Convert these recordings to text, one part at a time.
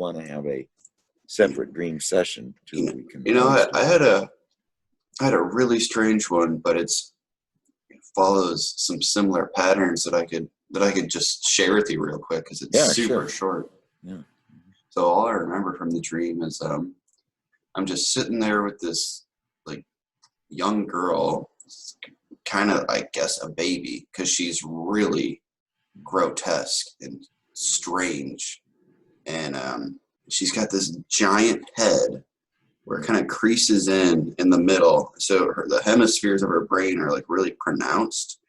want to have a separate dream session too. We can. I had a really strange one, but it follows some similar patterns that I could just share with you real quick because it's super short. Yeah. So all I remember from the dream is I'm just sitting there with this like young girl, kind of I guess a baby, because she's really grotesque and strange, and she's got this giant head where it kind of creases in the middle, so the hemispheres of her brain are like really pronounced.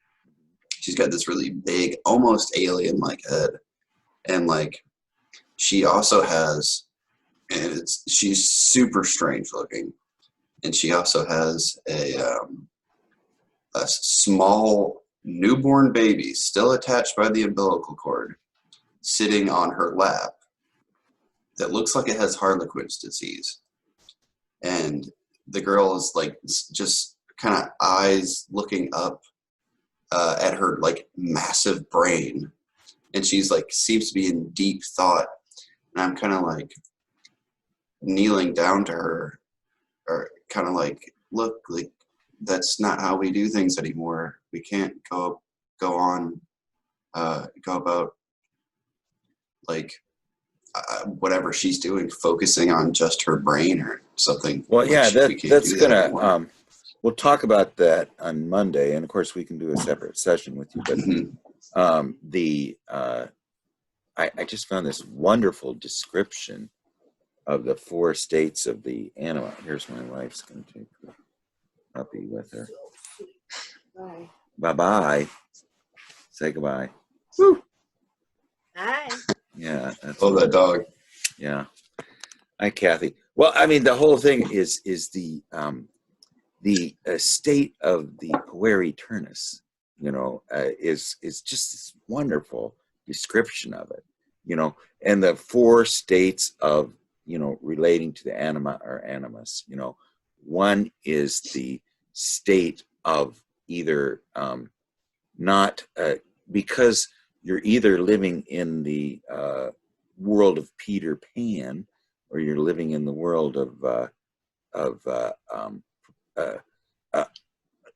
She's got this really big, almost alien-like head, and like she also has, and she's super strange looking, and she also has a small newborn baby still attached by the umbilical cord sitting on her lap that looks like it has Harlequin's disease. And the girl is like just kind of eyes looking up at her like massive brain, and she's like seems to be in deep thought. And I'm kind of like kneeling down to her, or kind of like, look, like that's not how we do things anymore. We can't go about like whatever she's doing, focusing on just her brain or something. Well, yeah, that's gonna. We'll talk about that on Monday, and of course we can do a separate session with you. But I just found this wonderful description of the 4 states of the anima. Here's my wife's going to take the puppy with her. Bye. Bye-bye. Say goodbye. Woo. Hi. Yeah. Love that dog. Yeah. Hi, Kathy. Well, I mean, the whole thing is the state of the pueri turnus, is just this wonderful description of it, and the 4 states of, relating to the anima or animus. One is the state of either not, because you're either living in the world of Peter Pan, or you're living in the world of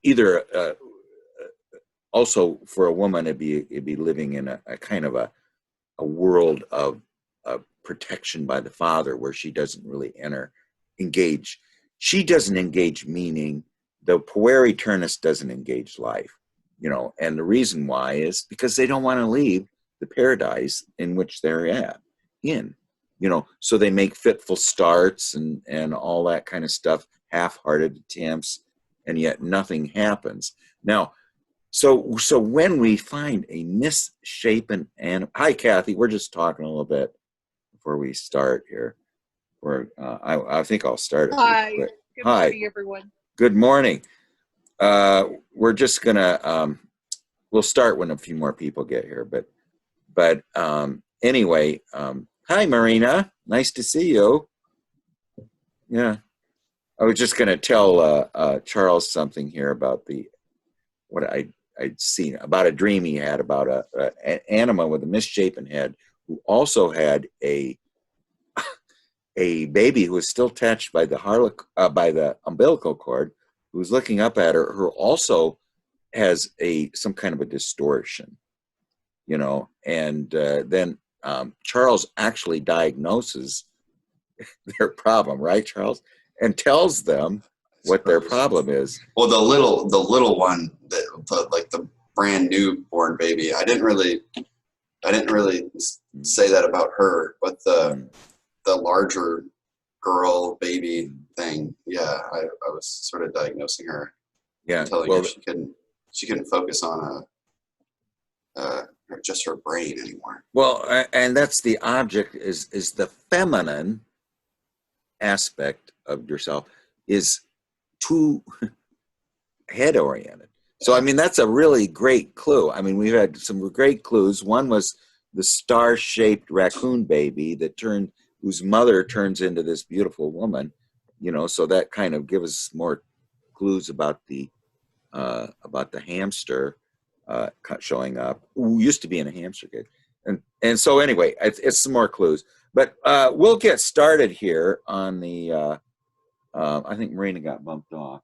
either also for a woman it'd be living in a kind of a world of protection by the father, where she doesn't really engage. She doesn't engage, meaning the pueri turnus doesn't engage life, and the reason why is because they don't want to leave the paradise in which they're in, so they make fitful starts and all that kind of stuff, half-hearted attempts, and yet nothing happens. Now, so when we find a misshapen animal, hi Kathy, we're just talking a little bit before we start here. I think I'll start. Hi. Good morning, everyone. Good morning. We're just gonna we'll start when a few more people get here, but anyway, hi Marina, nice to see you. Yeah, I was just gonna tell Charles something here about what I'd seen about a dream he had about an anima with a misshapen head who also had a baby who was still attached by the umbilical cord, who's looking up at her, who also has some kind of a distortion, and then Charles actually diagnoses their problem, right, Charles, and tells them what their problem is. Well, the little one, like the brand new born baby, I didn't really say that about her, but the larger girl baby thing, yeah, I was sort of diagnosing her, telling her she couldn't focus on just her brain anymore. Well, and that's the object is the feminine aspect of yourself is too head oriented. So I mean, that's a really great clue. I mean, we've had some great clues. One was the star-shaped raccoon baby whose mother turns into this beautiful woman, so that kind of gives us more clues about the hamster showing up, who used to be in a hamster cage. And so anyway, it's some more clues. But we'll get started here on the. I think Marina got bumped off.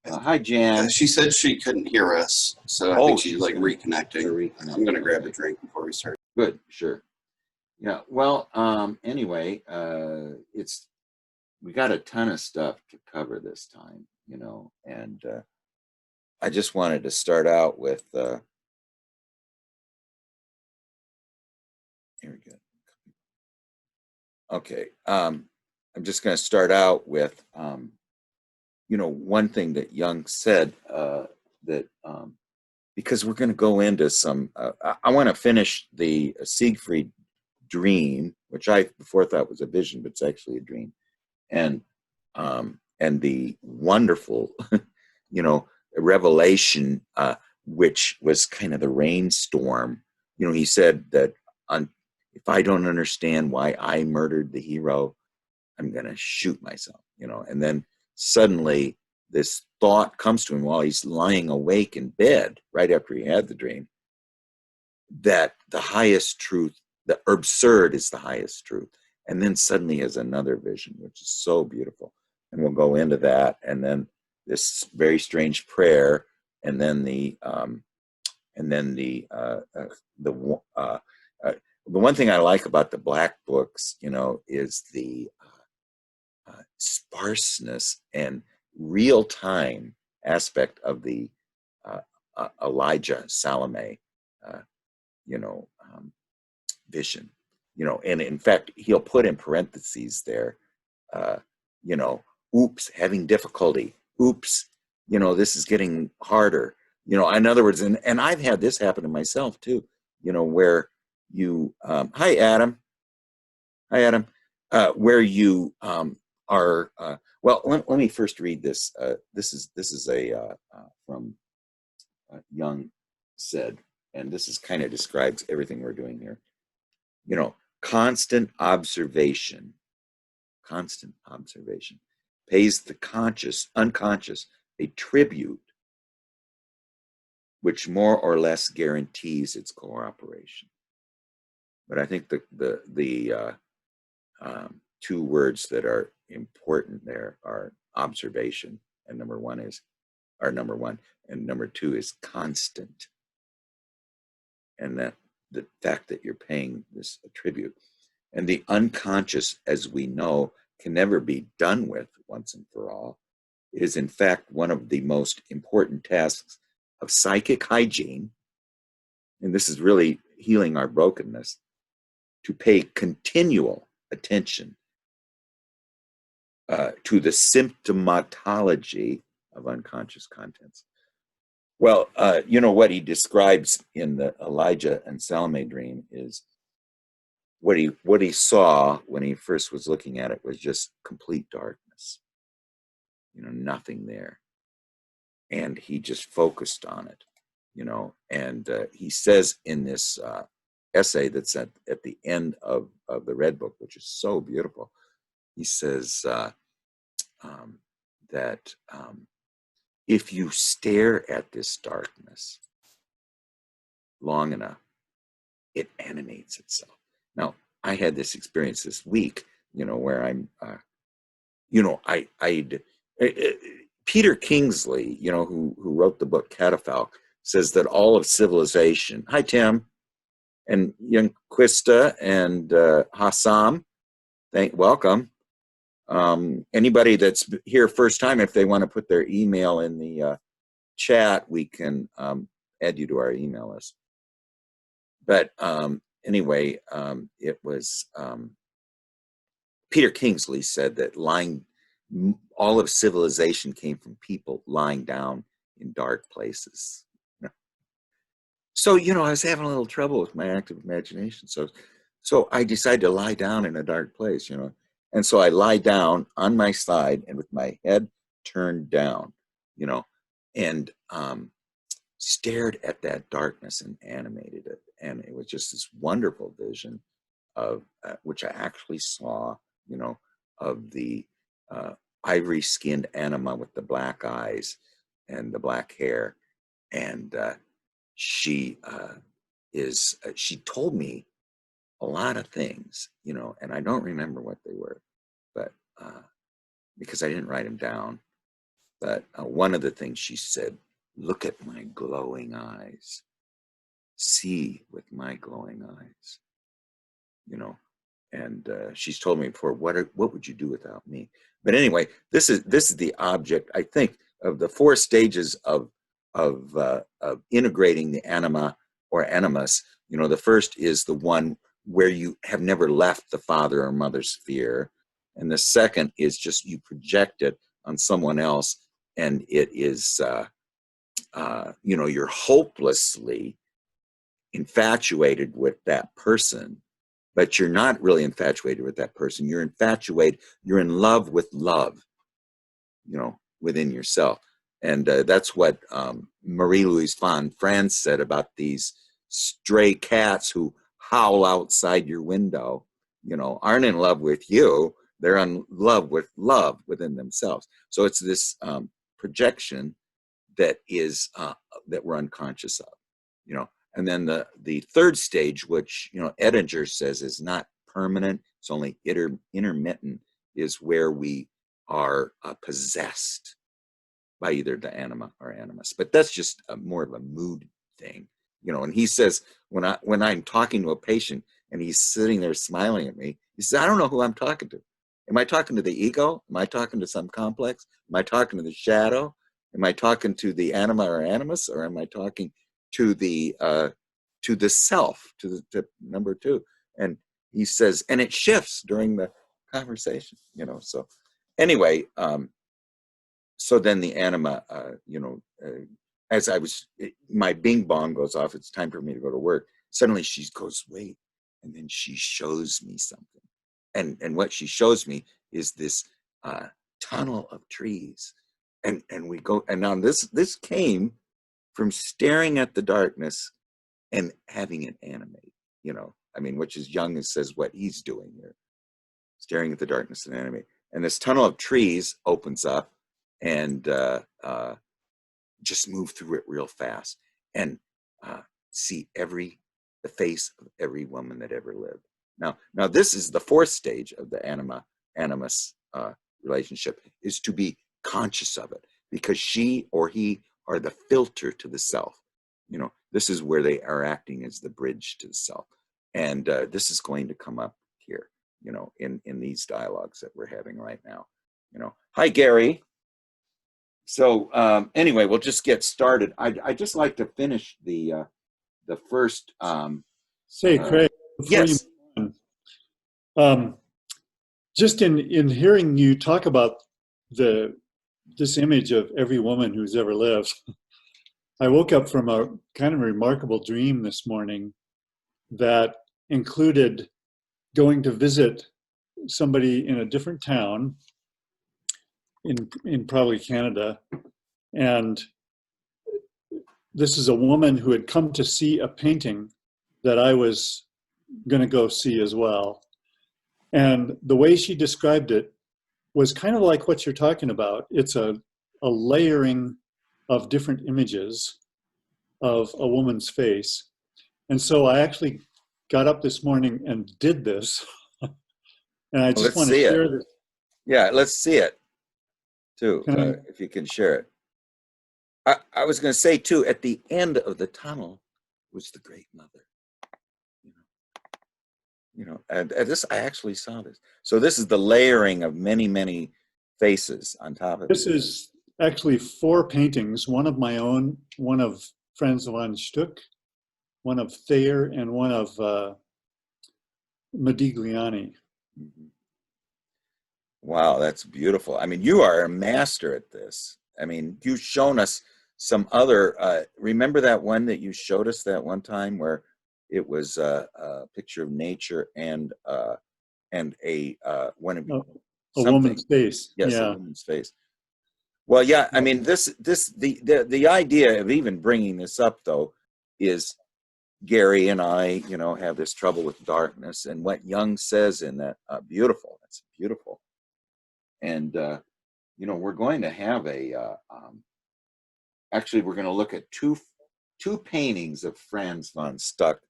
Hi, Jan. Yeah, she said she couldn't hear us, so I think she's like reconnecting. I'm gonna grab a drink before we start. Good, sure. Yeah. Well, anyway, we got a ton of stuff to cover this time, and I just wanted to start out with. Here we go. Okay. I'm just going to start out with, one thing that Jung said that because we're going to go into some. I want to finish the Siegfried dream, which I before thought was a vision, but it's actually a dream, and the wonderful, revelation, which was kind of the rainstorm. He said that if I don't understand why I murdered the hero, I'm going to shoot myself, and then suddenly this thought comes to him while he's lying awake in bed right after he had the dream, that the highest truth, the absurd is the highest truth. And then suddenly has another vision, which is so beautiful. And we'll go into that. And then this very strange prayer. And then the one thing I like about the Black books, is the sparseness and real time aspect of the Elijah Salome, vision, and in fact, he'll put in parentheses there, uh, oops, having difficulty. Oops, this is getting harder. In other words, and I've had this happen to myself too, where you, hi, Adam. Hi, Adam. Where you are, well, let me first read this. This is a from Jung said, and this is kind of describes everything we're doing here. Constant observation pays the unconscious a tribute which more or less guarantees its cooperation. But I think the two words that are important there are observation, and number one, and number two is constant. And that the fact that you're paying this tribute. And the unconscious, as we know, can never be done with once and for all. It is, in fact, one of the most important tasks of psychic hygiene, and this is really healing our brokenness, to pay continual attention to the symptomatology of unconscious contents. Well, what he describes in the Elijah and Salome dream is what he saw when he first was looking at it was just complete darkness, nothing there, and he just focused on it, and he says in this essay that's at the end of the Red Book, which is so beautiful, he says that if you stare at this darkness long enough, it animates itself. Now, I had this experience this week, where I'm, Peter Kingsley, who wrote the book Catafalque, says that all of civilization, hi, Tim, and young Quista and Hassam, welcome. Anybody that's here first time, if they want to put their email in the chat, we can add you to our email list. But anyway, it was Peter Kingsley said that all of civilization came from people lying down in dark places. So, I was having a little trouble with my active imagination. So I decided to lie down in a dark place, And so I lie down on my side and with my head turned down, and stared at that darkness and animated it. And it was just this wonderful vision of which I actually saw, of the ivory-skinned anima with the black eyes and the black hair. And she told me a lot of things, and I don't remember what they were, but because I didn't write them down. But one of the things she said, look at my glowing eyes, see with my glowing eyes, and she's told me before, what would you do without me? But anyway, this is the object, I think, of the 4 stages of integrating the anima or animus. The first is the one where you have never left the father or mother sphere, and the second is just you project it on someone else, and it is you're hopelessly infatuated with that person, but you're not really infatuated with that person. You're in love with love, within yourself. And that's what Marie-Louise von Franz said about these stray cats who howl outside your window, aren't in love with you. They're in love within themselves. So it's this projection that is that we're unconscious of, And then the third stage, which Edinger says is not permanent, it's only intermittent, is where we are possessed by either the anima or animus. But that's just more of a mood thing, And he says when I'm talking to a patient and he's sitting there smiling at me, he says, I don't know who I'm talking to. Am I talking to the ego? Am I talking to some complex? Am I talking to the shadow? Am I talking to the anima or animus, or am I talking to the self, to number 2? And he says, and it shifts during the conversation, So anyway, so then the anima, as my bing bong goes off, it's time for me to go to work. Suddenly she goes, wait, and then she shows me something, and what she shows me is this tunnel of trees, and we go, and now this came from staring at the darkness and having it animate, which is Jung says what he's doing here, staring at the darkness and animate. And this tunnel of trees opens up, and just move through it real fast, and see the face of every woman that ever lived. Now this is the 4th stage of the animus relationship, is to be conscious of it, because she or he are the filter to the self. This is where they are acting as the bridge to the self, and this is going to come up here, in these dialogues that we're having right now. Hi, Gary. So anyway, we'll just get started. I'd just like to finish the first. Say, Craig, before yes. you move on, just in hearing you talk about this image of every woman who's ever lived, I woke up from a kind of remarkable dream this morning that included going to visit somebody in a different town in probably Canada. And this is a woman who had come to see a painting that I was going to go see as well. And the way she described it was kind of like what you're talking about. It's a layering of different images of a woman's face. And so I actually got up this morning and did this. And I just want to share this. Yeah, let's see it too, if you can share it. I was going to say too, at the end of the tunnel was the Great Mother. And this, I actually saw this. So this is the layering of many, many faces on top of this. This is actually 4 paintings, one of my own, one of Franz von Stuck, one of Thayer, and one of Modigliani. Mm-hmm. Wow, that's beautiful. I mean, you are a master at this. I mean, you've shown us some other, remember that one that you showed us that one time where it was a picture of nature and a one of a woman's face. Yes, yeah. A woman's face. Well, yeah, I mean, the idea of even bringing this up though is Gary and I, have this trouble with darkness, and what Jung says in that, beautiful. That's beautiful. And we're going to have actually, we're going to look at two paintings of Franz von Stuck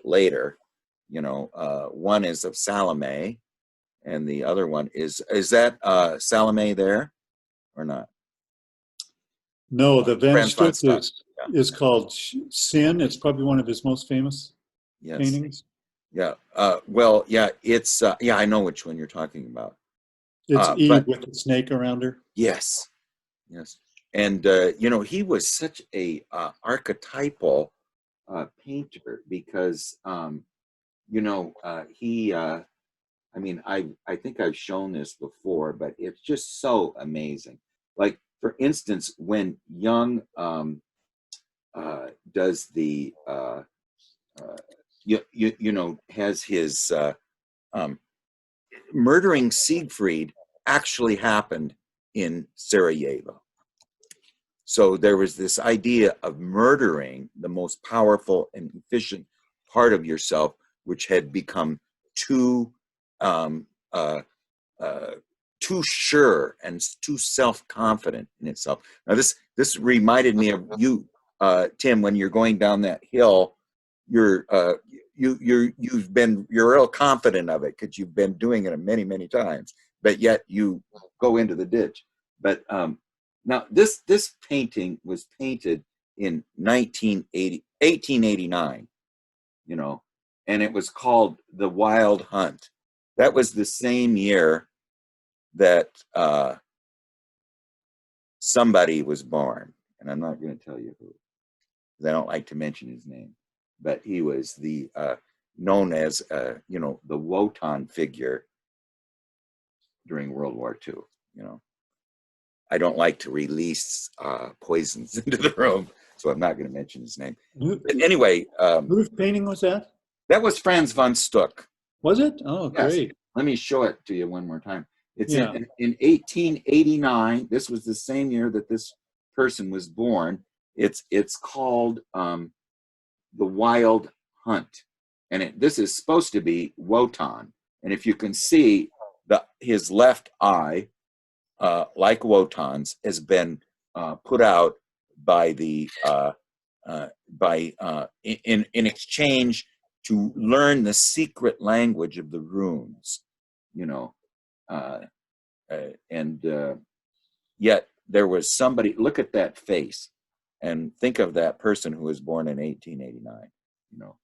later, One is of Salome, and the other one is that Salome there or not? No, the Van Franz von Stutz Stuck. Yeah. is called Sin. It's probably one of his most famous Yes. paintings. Yeah. Well, yeah. It's yeah. I know which one you're talking about. It's Eve But with the snake around her. yes, yes. And he was such a archetypal painter because he. I mean, I think I've shown this before, but it's just so amazing. Like, for instance, when Jung does the has his murdering Siegfried actually happened in Sarajevo. So there was this idea of murdering the most powerful and efficient part of yourself, which had become too um, uh, too sure and too self-confident in itself. Now, this reminded me of you, Tim, when you're going down that hill. You're you're real confident of it because you've been doing it many times, but yet you go into the ditch. But now this painting was painted in 1889, and it was called The Wild Hunt. That was the same year that somebody was born, and I'm not going to tell you who, because I don't like to mention his name, but he was the known as the Wotan figure during World War II. I don't like to release poisons into the room, so I'm not going to mention his name. But anyway, Whose painting was that? that was Franz von Stuck. Was it? Oh, Yes. great. Let me show it to you one more time. It's Yeah. in 1889. This was the same year that this person was born. It's called The Wild Hunt, and this is supposed to be Wotan. And if you can see, his left eye, like Wotan's, has been put out by the in exchange to learn the secret language of the runes, uh, and yet there was somebody. Look at that face, and think of that person who was born in 1889.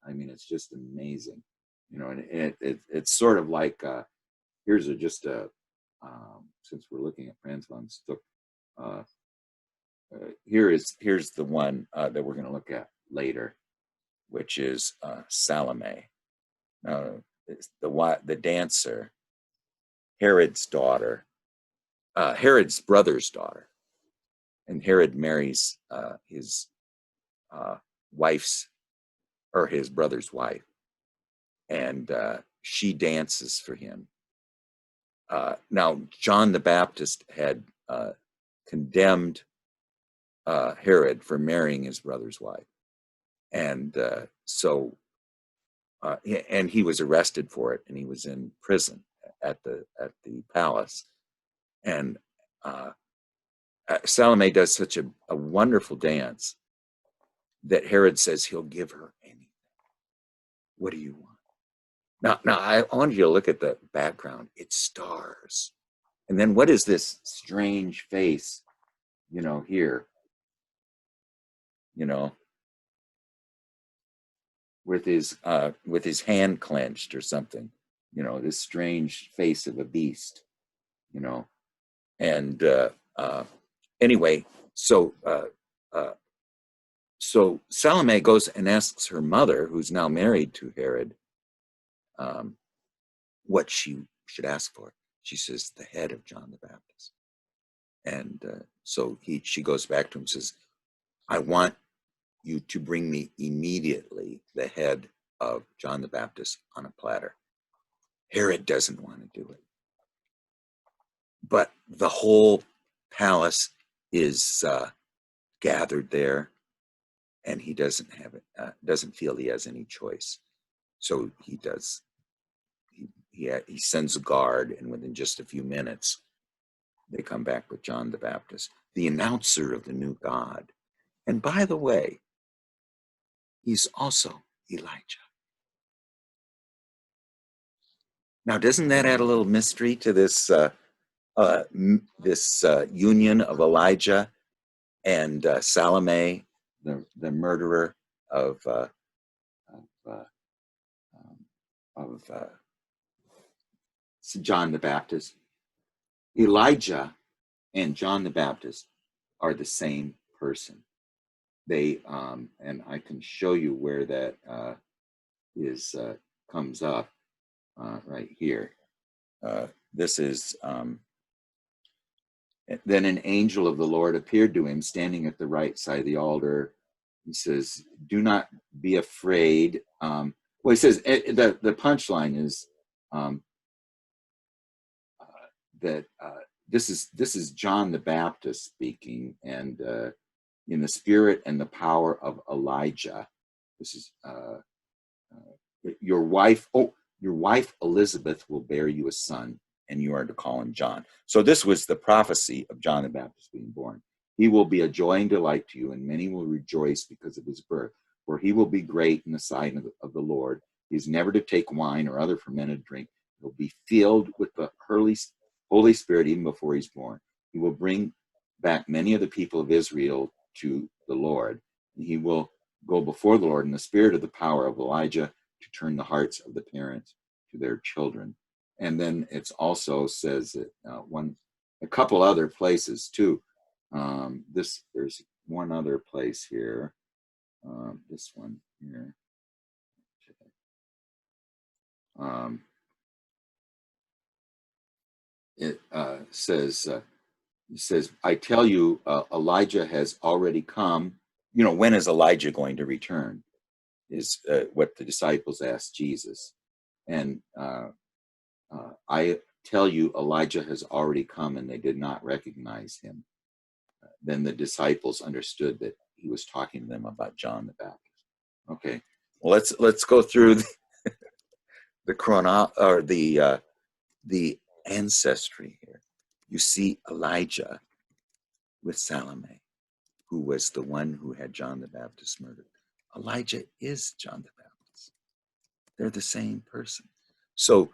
I mean, it's just amazing. And it's sort of like here's just a since we're looking at Franz von Stuck. Here's the one that we're going to look at later, which is Salome. Now, the dancer, Herod's daughter, Herod's brother's daughter, and Herod marries his wife's or his brother's wife, and she dances for him. Now, John the Baptist had condemned Herod for marrying his brother's wife, and and he was arrested for it, and he was in prison at the palace. And Salome does such a wonderful dance that Herod says he'll give her anything. What do you want? Now I want you to look at the background. It's stars, and then what is this strange face? Here. With his hand clenched or something, this strange face of a beast, and anyway, so Salome goes and asks her mother, who's now married to Herod, what she should ask for. She says the head of John the Baptist, and so she goes back to him and says, I want you to bring me immediately the head of John the Baptist on a platter. Herod doesn't want to do it. But the whole palace is gathered there, and he doesn't feel he has any choice. So he does. He sends a guard, and within just a few minutes, they come back with John the Baptist, the announcer of the new God. And by the way, he's also Elijah. Now, doesn't that add a little mystery to this union of Elijah and Salome, the murderer of of, uh, of John the Baptist? Elijah and John the Baptist are the same person. They and I can show you where that is comes up right here. This is then an angel of the Lord appeared to him, standing at the right side of the altar. He says, "Do not be afraid." Well, he says the punchline is that this is John the Baptist speaking, and in the spirit and the power of Elijah. This is your wife. Oh, your wife Elizabeth will bear you a son, and you are to call him John. So this was the prophecy of John the Baptist being born. He will be a joy and delight to you, and many will rejoice because of his birth. For he will be great in the sight of the Lord. He is never to take wine or other fermented drink. He will be filled with the Holy Spirit even before he's born. He will bring back many of the people of Israel to the Lord. He will go before the Lord in the spirit of the power of Elijah to turn the hearts of the parents to their children. And then it's also says that a couple other places too. There's one other place here. This one here. It says, I tell you, Elijah has already come. You know, when is Elijah going to return? Is what the disciples asked Jesus. And I tell you, Elijah has already come, and they did not recognize him. Then the disciples understood that he was talking to them about John the Baptist. Okay, well, let's go through the ancestry here. You see Elijah with Salome, who was the one who had John the Baptist murdered. Elijah is John the Baptist. They're the same person. So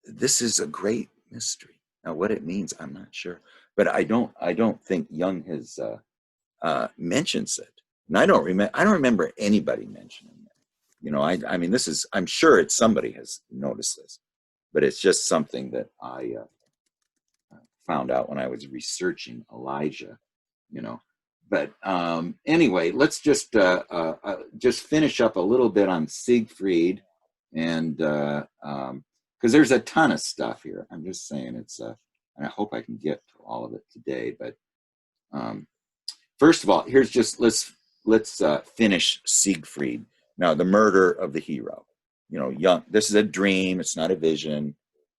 this is a great mystery. Now, what it means, I'm not sure, but I don't think Young has mentions it, and I don't remember anybody mentioning it. You know, I mean, I'm sure it's somebody has noticed this, but it's just something that I found out when I was researching Elijah. You know, but anyway, let's just finish up a little bit on Siegfried, and because there's a ton of stuff here. I'm just saying and I hope I can get to all of it today. But first of all, let's finish Siegfried. Now, the murder of the hero. You know, Young. This is a dream. It's not a vision.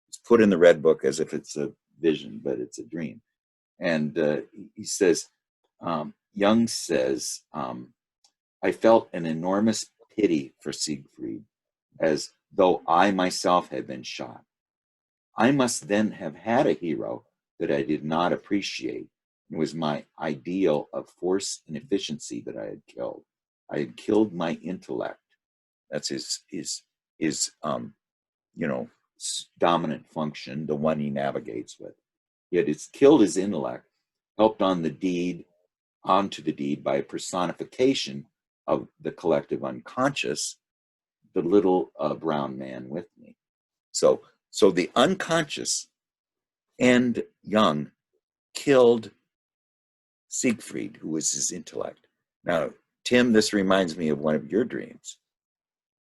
It's put in the red book as if it's a vision, but it's a dream. And he says, Young says, I felt an enormous pity for Siegfried, as though I myself had been shot. I must then have had a hero that I did not appreciate. It was my ideal of force and efficiency that I had killed. I had killed my intellect. That's his dominant function, the one he navigates with. He had killed his intellect, helped onto the deed by a personification of the collective unconscious, the little brown man with me. So the unconscious and Young killed Siegfried, who was his intellect. Now, Tim, this reminds me of one of your dreams.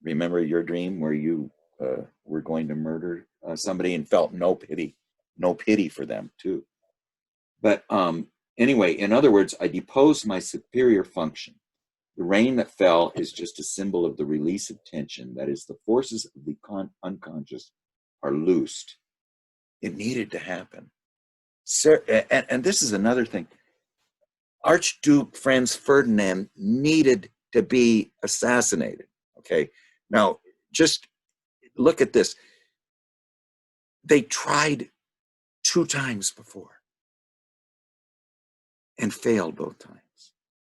Remember your dream where you were going to murder somebody and felt no pity for them too. But anyway, in other words, I deposed my superior function. The rain that fell is just a symbol of the release of tension. That is, the forces of the unconscious are loosed. It needed to happen. And this is another thing. Archduke Franz Ferdinand needed to be assassinated. Okay. Now, just look at this. They tried 2 times before and failed both times.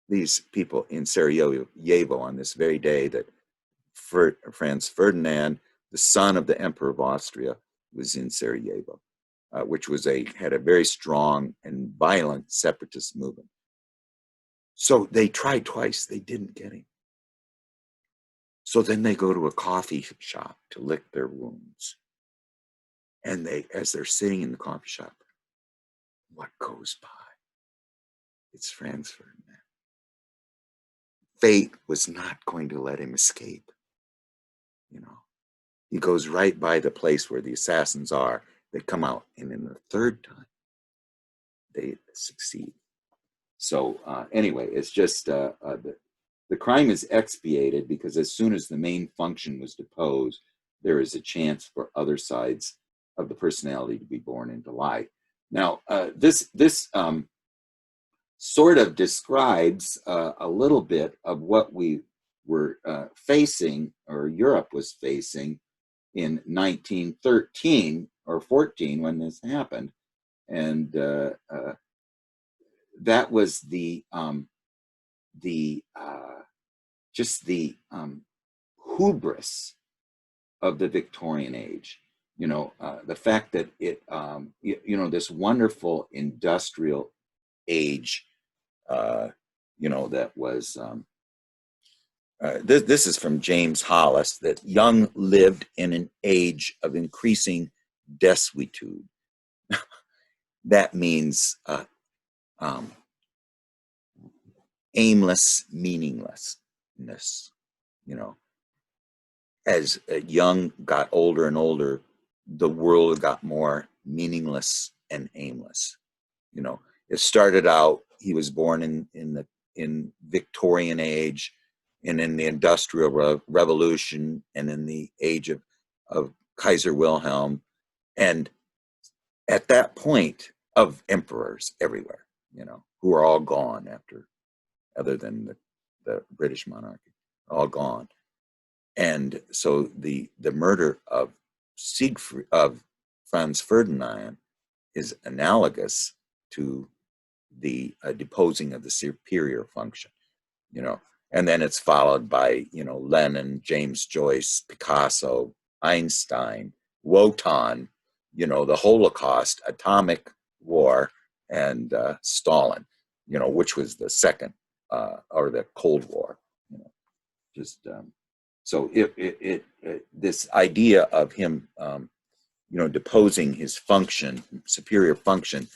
These people in Sarajevo on this very day that Franz Ferdinand the son of the Emperor of Austria, was in Sarajevo, which had a very strong and violent separatist movement. So they tried twice, they didn't get him. So then they go to a coffee shop to lick their wounds. And as they're sitting in the coffee shop, what goes by? It's Franz Ferdinand. Fate was not going to let him escape. He goes right by the place where the assassins are. They come out, and in the third time, they succeed. So anyway, it's just the crime is expiated because as soon as the main function was deposed, there is a chance for other sides of the personality to be born into light. Now, this sort of describes a little bit of what we were facing, or Europe was facing, in 1913 or 14 when this happened. And that was just the hubris of the Victorian age. The fact that this wonderful industrial age, that was, this is from James Hollis, that Young lived in an age of increasing desuetude. That means aimless meaninglessness. As Young got older and older, the world got more meaningless and aimless. It started out, he was born in Victorian age, and in the Industrial Revolution, and in the age of Kaiser Wilhelm, and at that point of emperors everywhere, who are all gone other than the British monarchy, all gone. And so the murder of Franz Ferdinand is analogous to the deposing of the superior function, and then it's followed by, Lenin, James Joyce, Picasso, Einstein, Wotan, the Holocaust, atomic war, and Stalin, which was the second, or the Cold War, so this idea of him, deposing his function, superior function,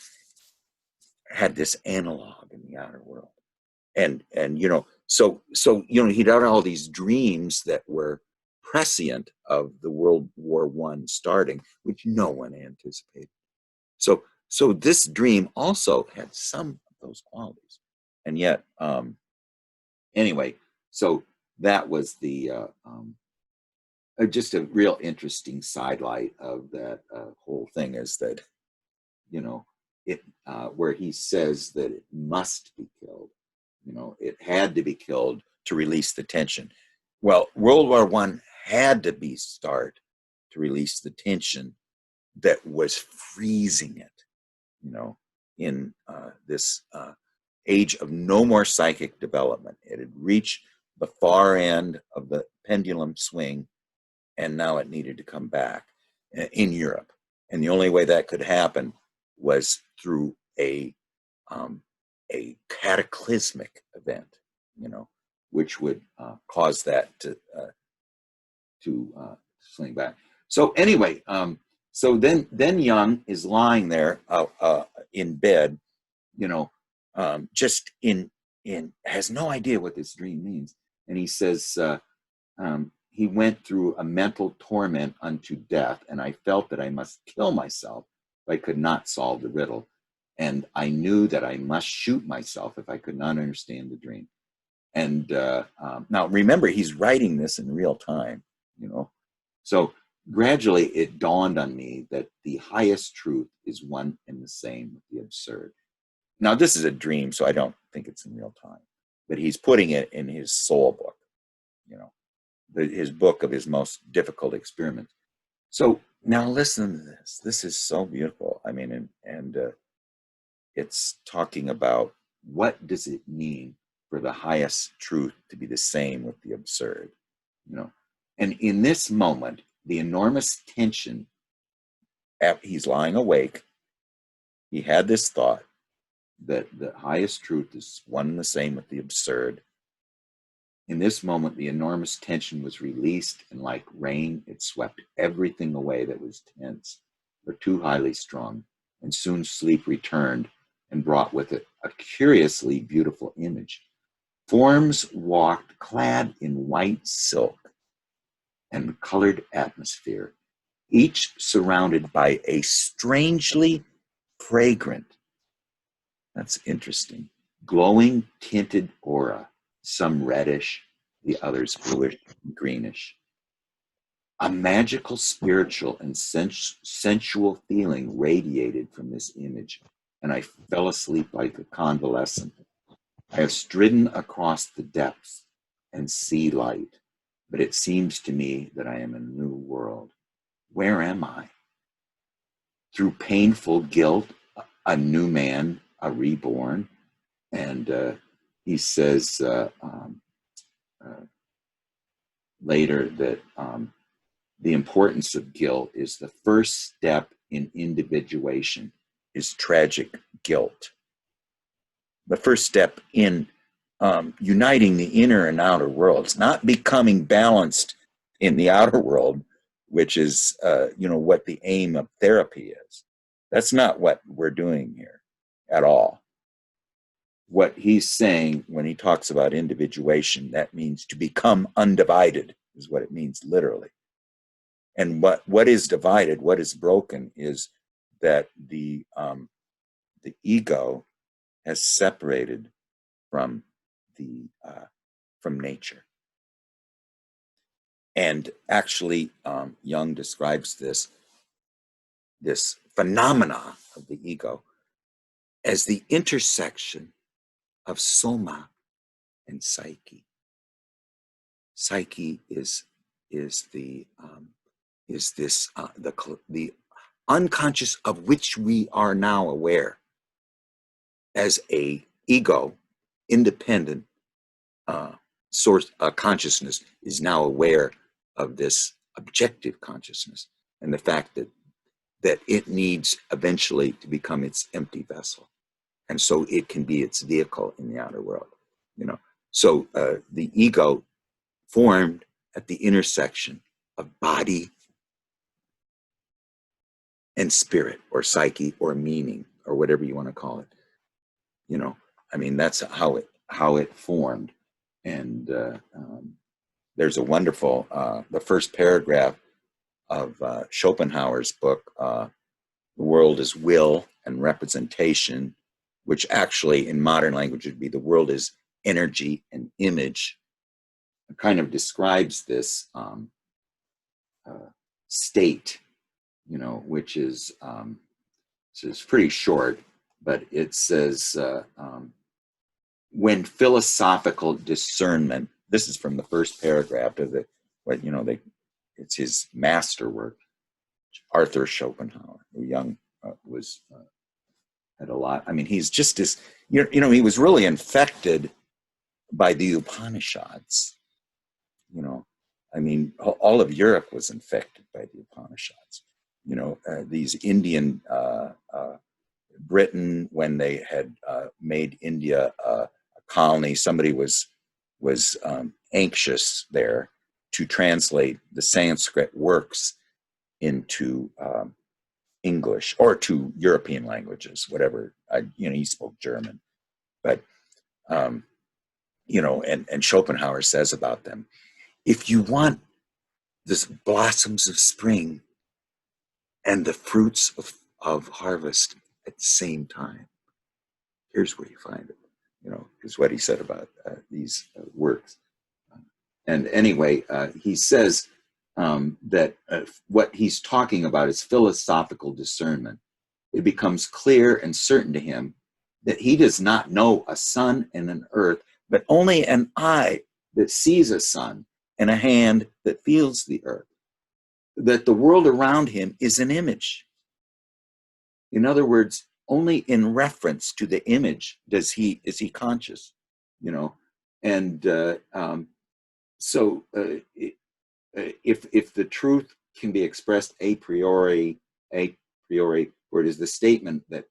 had this analog in the outer world. And so he'd had all these dreams that were prescient of the World War I starting, which no one anticipated. So this dream also had some of those qualities. And yet, anyway, so that was the just a real interesting sidelight of that whole thing, is that, it where he says that it must be killed. It had to be killed to release the tension. Well, World War I had to be start to release the tension that was freezing it, in this age of no more psychic development. It had reached the far end of the pendulum swing, and now it needed to come back in Europe. And the only way that could happen was through a cataclysmic event, which would cause that to swing back. So anyway, so then Young is lying there in bed, just has no idea what this dream means, and he says, he went through a mental torment unto death, and I felt that I must kill myself if I could not solve the riddle. And I knew that I must shoot myself if I could not understand the dream. And now remember, he's writing this in real time, So gradually it dawned on me that the highest truth is one and the same with the absurd. Now this is a dream, so I don't think it's in real time, but he's putting it in his soul book, his book of his most difficult experiments. So now listen to this. This is so beautiful. I mean, and it's talking about what does it mean for the highest truth to be the same with the absurd, And in this moment, the enormous tension. He's lying awake. He had this thought that the highest truth is one and the same with the absurd. In this moment, the enormous tension was released, and like rain, it swept everything away that was tense or too highly strung, and soon sleep returned and brought with it a curiously beautiful image. Forms walked clad in white silk and colored atmosphere, each surrounded by a strangely fragrant, that's interesting, glowing tinted aura, some reddish, the others bluish and greenish. A magical, spiritual, and sensual feeling radiated from this image, and I fell asleep like a convalescent. I have stridden across the depths and see light, but it seems to me that I am in a new world. Where am I? Through painful guilt, a new man, a reborn. And he says later that the importance of guilt is the first step in individuation, is tragic guilt. The first step in uniting the inner and outer worlds, not becoming balanced in the outer world, which is, what the aim of therapy is. That's not what we're doing here at all. What he's saying when he talks about individuation, that means to become undivided, is what it means literally. And what is divided, what is broken, is that the ego has separated from nature. And actually, Jung describes this phenomena of the ego as the intersection of soma and psyche. Psyche is the unconscious of which we are now aware as a ego independent source. Consciousness is now aware of this objective consciousness and the fact that it needs eventually to become its empty vessel, and so it can be its vehicle in the outer world. So the ego formed at the intersection of body and spirit, or psyche, or meaning, or whatever you want to call it. That's how it formed. And there's a wonderful, the first paragraph of Schopenhauer's book, The World is Will and Representation, which actually in modern language would be the world is energy and image. It kind of describes this state, which is, so it's pretty short, but it says, when philosophical discernment, this is from the first paragraph of it's his masterwork, Arthur Schopenhauer, who Jung had a lot. He's just this, he was really infected by the Upanishads. All of Europe was infected by the Upanishads. These Indian, Britain, when they had made India a colony, somebody was anxious there to translate the Sanskrit works into English or to European languages, whatever. He spoke German, but and Schopenhauer says about them, if you want the blossoms of spring and the fruits of harvest at the same time, here's where you find it. Is what he said about these works. And anyway, he says that what he's talking about is philosophical discernment. It becomes clear and certain to him that he does not know a sun and an earth, but only an eye that sees a sun and a hand that feels the earth. That the world around him is an image. In other words, only in reference to the image is he conscious, and so if the truth can be expressed a priori, where it is the statement that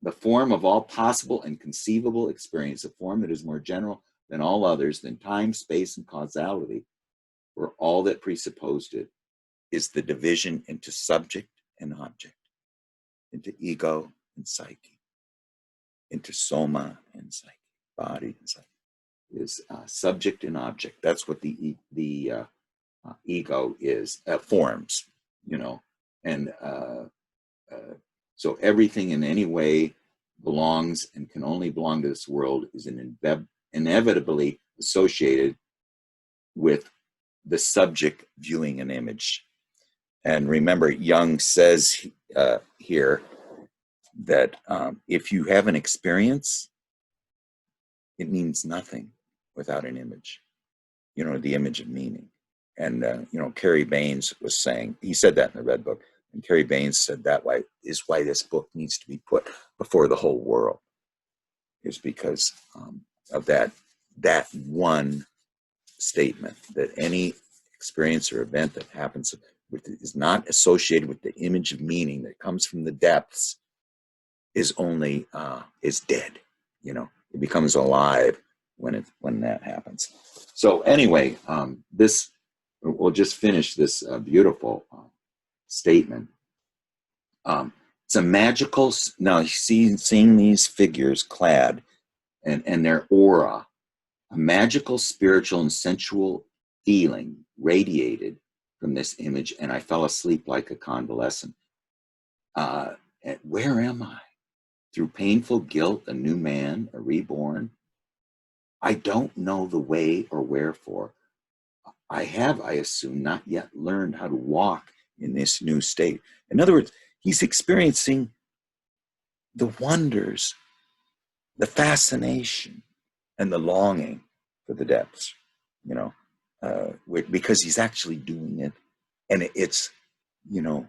the form of all possible and conceivable experience, a form that is more general than all others, than time, space, and causality, where all that presupposed it is the division into subject and object, into ego and psyche, into soma and psyche, body and psyche, is subject and object. That's what the ego is, forms, you know, and so everything in any way belongs and can only belong to this world is inevitably associated with the subject viewing an image. And remember, Jung says here that if you have an experience, it means nothing without an image, you know, the image of meaning. And, you know, Carrie Baines was saying, he said that in the Red Book, and Carrie Baines said that is why this book needs to be put before the whole world, is because of that one statement, that any experience or event that happens is not associated with the image of meaning that comes from the depths is only is dead. You know, it becomes alive when that happens. So anyway, we'll just finish this beautiful statement. It's a magical. Now, seeing these figures clad and their aura, a magical, spiritual, and sensual feeling radiated from this image, and I fell asleep like a convalescent. Where am I? Through painful guilt, a new man, a reborn. I don't know the way or wherefore. I assume, not yet learned how to walk in this new state. In other words, he's experiencing the wonders, the fascination, and the longing for the depths, you know, because he's actually doing it, and it's, you know,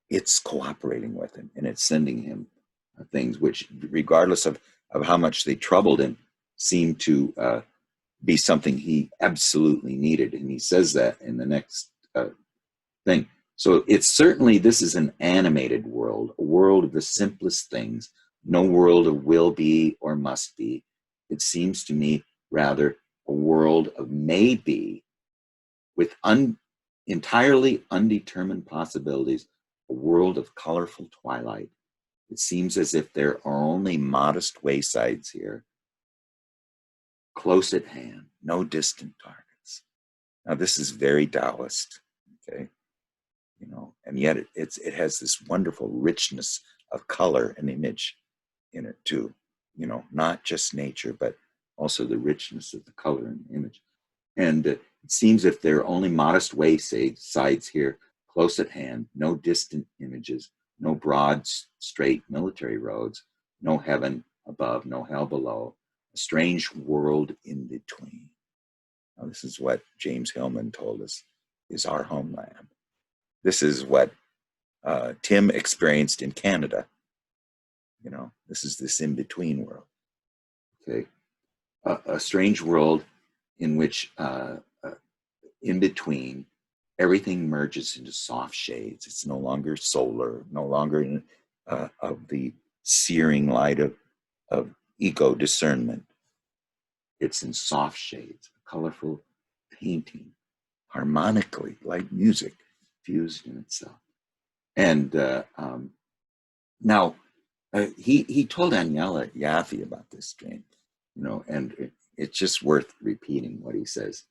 it's cooperating with him, and it's sending him things which, regardless of how much they troubled him, seemed to be something he absolutely needed. And he says that in the next thing. So it's certainly, this is an animated world, a world of the simplest things, no world of will be or must be. It seems to me rather a world of maybe, with entirely undetermined possibilities, a world of colorful twilight. It seems as if there are only modest waysides here, close at hand, no distant targets. Now, this is very Taoist, okay? You know, and yet it has this wonderful richness of color and image in it too. You know, not just nature, but also the richness of the color and image. And it seems if there are only modest waysides here, close at hand, no distant images, no broad, straight military roads, no heaven above, no hell below, a strange world in between. Now, this is what James Hillman told us is our homeland. This is what Tim experienced in Canada. You know, this is this in-between world. Okay, a strange world in which, in between, everything merges into soft shades. It's no longer solar, no longer of the searing light of ego discernment. It's in soft shades, a colorful painting, harmonically, like music, fused in itself. And now, he told Aniela Yaffe about this dream, you know, and it's just worth repeating what he says.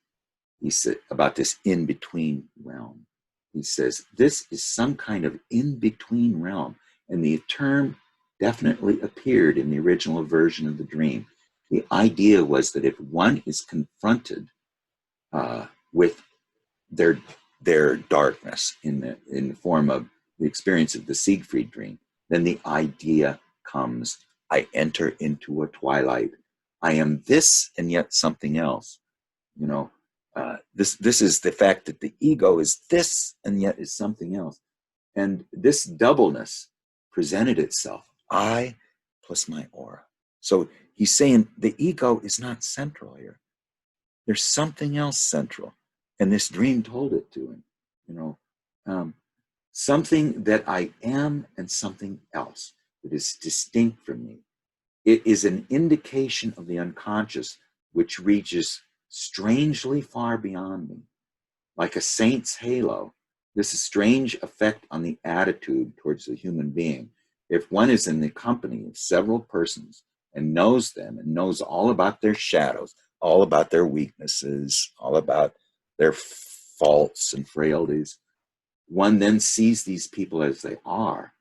He said about this in-between realm. He says, this is some kind of in-between realm. And the term definitely appeared in the original version of the dream. The idea was that if one is confronted with their darkness in the form of the experience of the Siegfried dream, then the idea comes, I enter into a twilight. I am this and yet something else. You know, this is the fact that the ego is this and yet is something else. And this doubleness presented itself, I plus my aura. So he's saying the ego is not central here. There's something else central. And this dream told it to him. you know, something that I am and something else that is distinct from me. It is an indication of the unconscious which reaches strangely far beyond me. Like a saint's halo, this is strange effect on the attitude towards the human being. If one is in the company of several persons and knows them and knows all about their shadows, all about their weaknesses, all about their faults and frailties, one then sees these people as they are,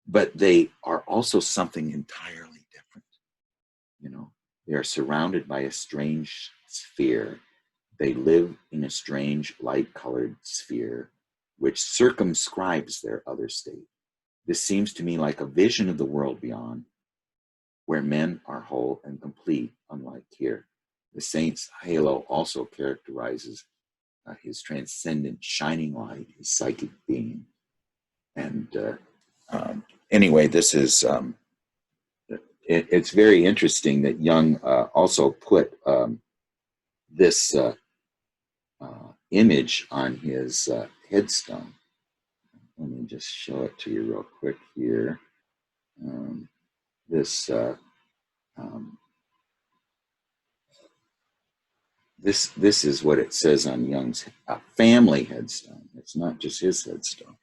but they are also something entirely different. You know, they are surrounded by a strange sphere. They live in a strange light-colored sphere which circumscribes their other state. This seems to me like a vision of the world beyond, where men are whole and complete, unlike here. The saint's halo also characterizes his transcendent shining light, his psychic being. And anyway, this is, it's very interesting that Jung also put this image on his headstone. Let me just show it to you real quick here. This is what it says on Jung's family headstone. It's not just his headstone,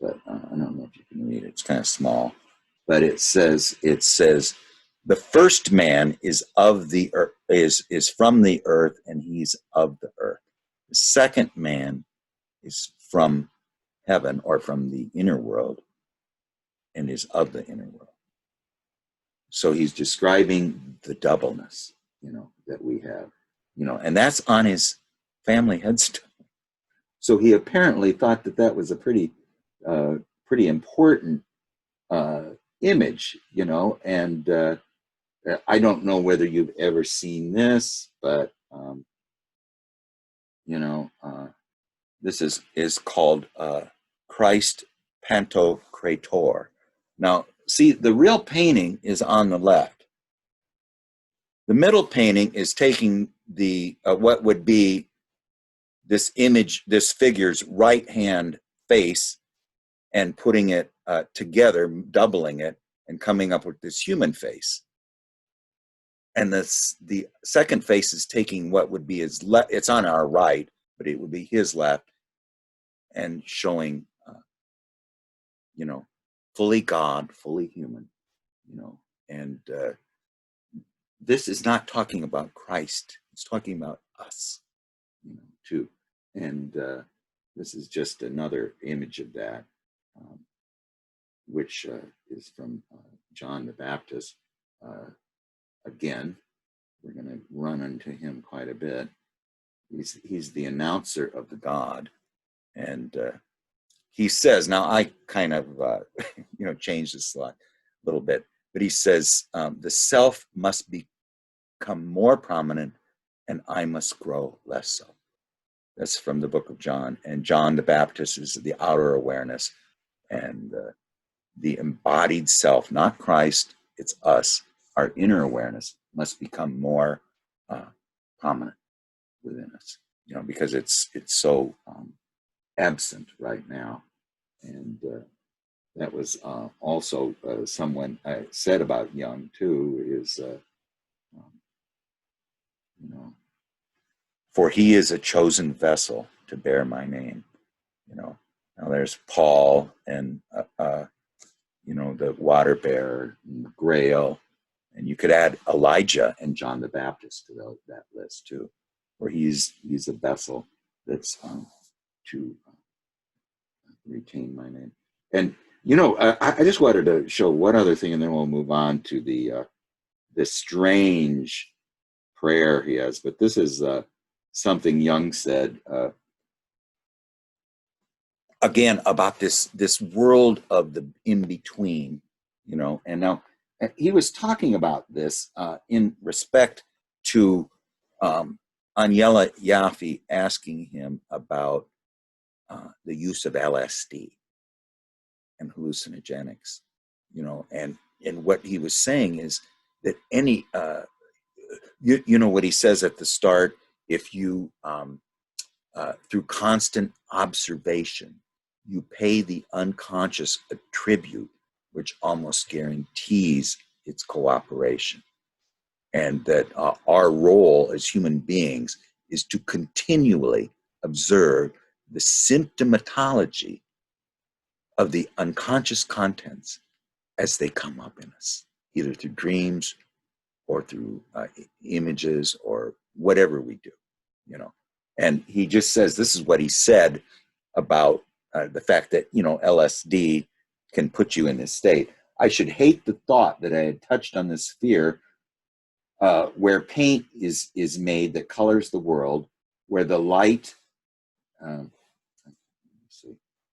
but I don't know if you can read it. It's kind of small, but it says the first man is of the earth, is from the earth, and he's of the earth. The second man is from heaven or from the inner world and is of the inner world. So he's describing the doubleness, that we have, and that's on his family headstone. So he apparently thought that that was a pretty important image, and I don't know whether you've ever seen this, but this is called Christ Pantocrator. Now, see, the real painting is on the left. The middle painting is taking the what would be this image, this figure's right hand face, and putting it together, doubling it, and coming up with this human face. And the second face is taking what would be his left. It's on our right, but it would be his left, and showing, fully God, fully human, and this is not talking about Christ. It's talking about us, too. And this is just another image of that, which is from John the Baptist. Again, we're going to run into him quite a bit. He's the announcer of the God, and he says, now I kind of changed this a little bit, but he says the self must become more prominent, and I must grow less so. That's from the book of John, and John the Baptist is the outer awareness, and the embodied self, not Christ, it's us. Our inner awareness must become more prominent within us, because it's so absent right now. And that was also someone said about Jung too, is for he is a chosen vessel to bear my name. Now there's Paul and the water bearer and the Grail, and you could add Elijah and John the Baptist to that list too, where he's a vessel that's to retain my name. And I just wanted to show one other thing, and then we'll move on to the strange prayer he has. But this is something Jung said again about this world of the in between, and now he was talking about this in respect to Aniela Yaffe asking him about the use of LSD and hallucinogenics, and what he was saying is that any, what he says at the start, if you through constant observation, you pay the unconscious a tribute which almost guarantees its cooperation. And that our role as human beings is to continually observe the symptomatology of the unconscious contents as they come up in us, either through dreams or through images or whatever we do, you know. And he just says, this is what he said about the fact that, you know, LSD can put you in this state. I should hate the thought that I had touched on this sphere where paint is made that colors the world, where the light,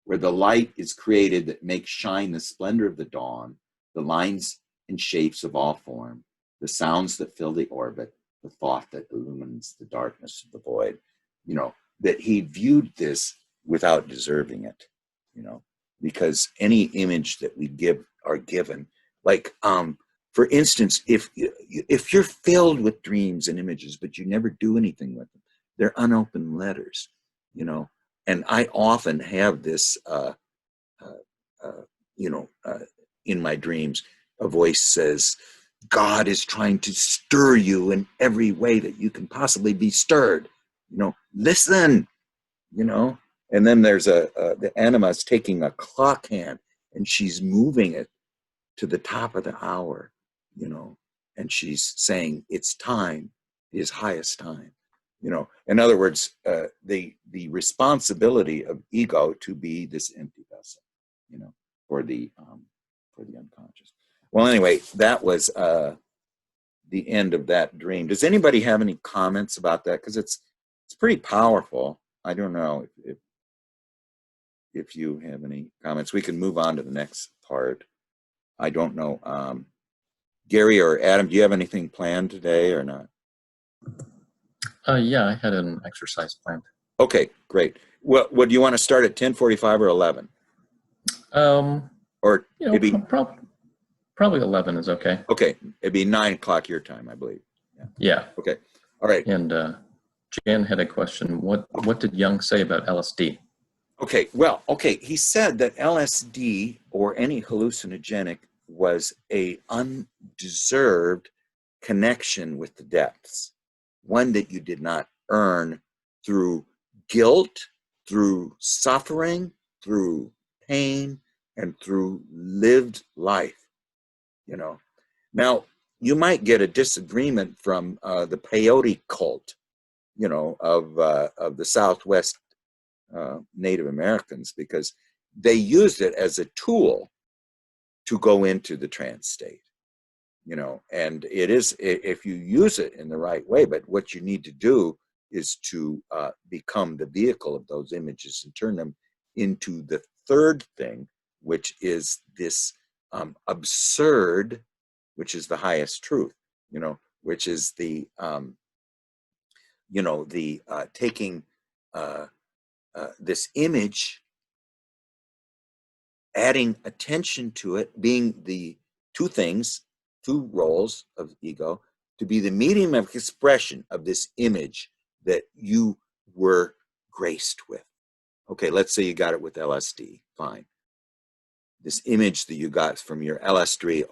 where the light is created that makes shine the splendor of the dawn, the lines and shapes of all form, the sounds that fill the orbit, the thought that illumines the darkness of the void. You know, that he viewed this without deserving it, you know, because any image that we give are given, like, for instance, if you're filled with dreams and images, but you never do anything with them, they're unopened letters, you know. And I often have this, in my dreams, a voice says, God is trying to stir you in every way that you can possibly be stirred. You know, listen, you know. And then there's the anima's taking a clock hand and she's moving it to the top of the hour, you know, and she's saying, it's time, is highest time. You know, in other words, the responsibility of ego to be this empty vessel, you know, for the unconscious. Well, anyway, that was the end of that dream. Does anybody have any comments about that? Because it's pretty powerful. I don't know if you have any comments. We can move on to the next part. I don't know. Gary or Adam, do you have anything planned today or not? Yeah, I had an exercise planned. Okay, great. Well, do you want to start at 10:45 or 11? Or You know, maybe probably 11 is okay. Okay, it'd be 9 o'clock your time, I believe. Yeah. Okay, all right. And Jan had a question. What did Jung say about LSD? Okay, well, okay, he said that LSD or any hallucinogenic was a undeserved connection with the depths, one that you did not earn through guilt, through suffering, through pain, and through lived life, you know. Now, you might get a disagreement from the peyote cult, you know, of the Southwest Native Americans, because they used it as a tool to go into the trance state, you know. And it is, if you use it in the right way, but what you need to do is to become the vehicle of those images and turn them into the third thing, which is this absurd, which is the highest truth, you know, which is the, taking this image, adding attention to it, being the two roles of ego, to be the medium of expression of this image that you were graced with. Okay, let's say you got it with LSD, fine. This image that you got from your LSD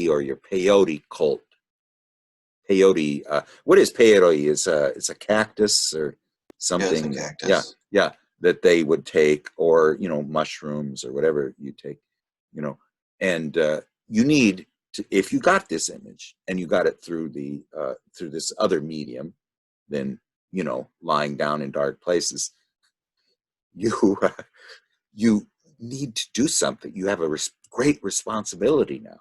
or your peyote cult. Peyote, what is peyote? It's a cactus or something. Yeah, it's a cactus. Yeah, that they would take, or, you know, mushrooms or whatever you take, you know. And you need to, if you got this image and you got it through through this other medium, then, you know, lying down in dark places, you need to do something. You have a great responsibility now.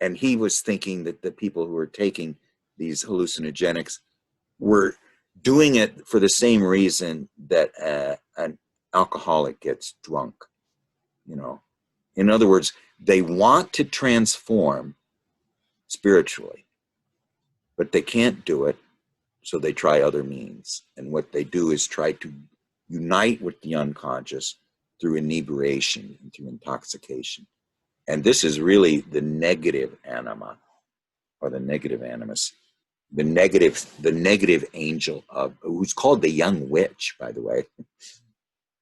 And he was thinking that the people who were taking these hallucinogenics were doing it for the same reason that an alcoholic gets drunk, you know. In other words, they want to transform spiritually, but they can't do it, so they try other means. And what they do is try to unite with the unconscious through inebriation and through intoxication. And this is really the negative anima, or the negative animus, the negative angel of, who's called the young witch, by the way.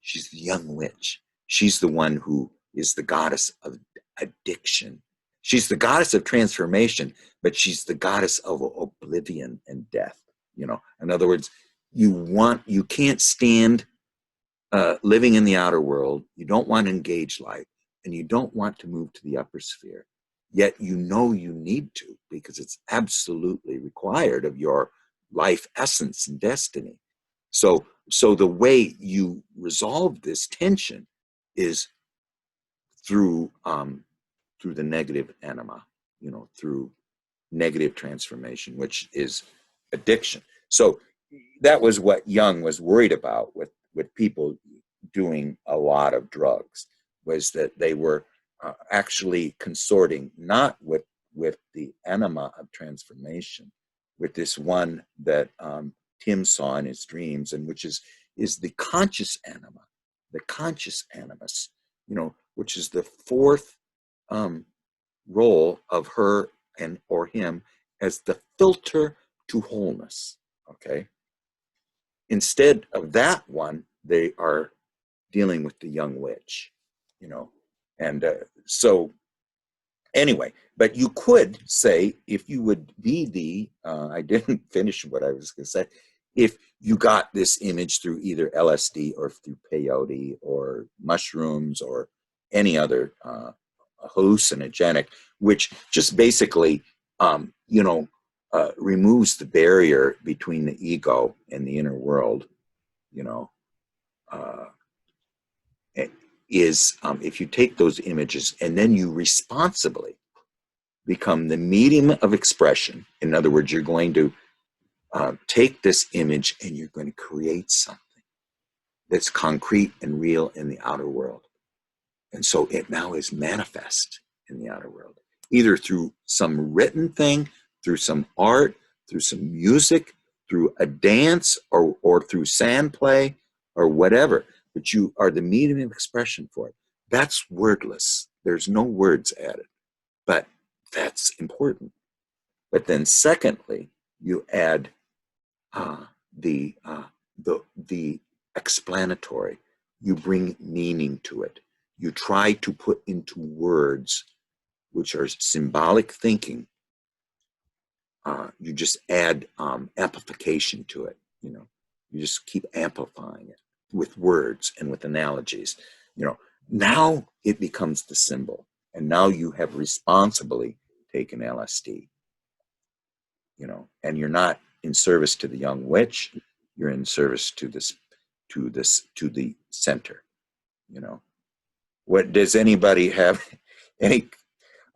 She's the young witch. She's the one who is the goddess of addiction. She's the goddess of transformation, but she's the goddess of oblivion and death. You know, in other words, you can't stand living in the outer world. You don't want to engage life, and you don't want to move to the upper sphere. Yet you know you need to, because it's absolutely required of your life essence and destiny. So the way you resolve this tension is through the negative anima, you know, through negative transformation, which is addiction. So that was what Jung was worried about with people doing a lot of drugs, was that they were actually consorting not with the anima of transformation, with this one that Tim saw in his dreams, and which is the conscious anima, the conscious animus, you know, which is the fourth role of her and or him as the filter to wholeness. Okay. Instead of that one, they are dealing with the young witch, you know, and so anyway, but you could say, if you would be the, I didn't finish what I was going to say, if you got this image through either LSD or through peyote or mushrooms or any other hallucinogenic, which just basically, you know, removes the barrier between the ego and the inner world, you know, is if you take those images and then you responsibly become the medium of expression. In other words, you're going to take this image and you're going to create something that's concrete and real in the outer world. And so it now is manifest in the outer world, either through some written thing, through some art, through some music, through a dance, or through sand play, or whatever. But you are the medium of expression for it. That's wordless. There's no words added. But that's important. But then secondly, you add the explanatory. You bring meaning to it. You try to put into words, which are symbolic thinking. You just add amplification to it. You know, you just keep amplifying it with words and with analogies. You know, now it becomes the symbol, and now you have responsibly taken LSD. You know, and you're not in service to the young witch. You're in service to the center. You know, what does anybody have any?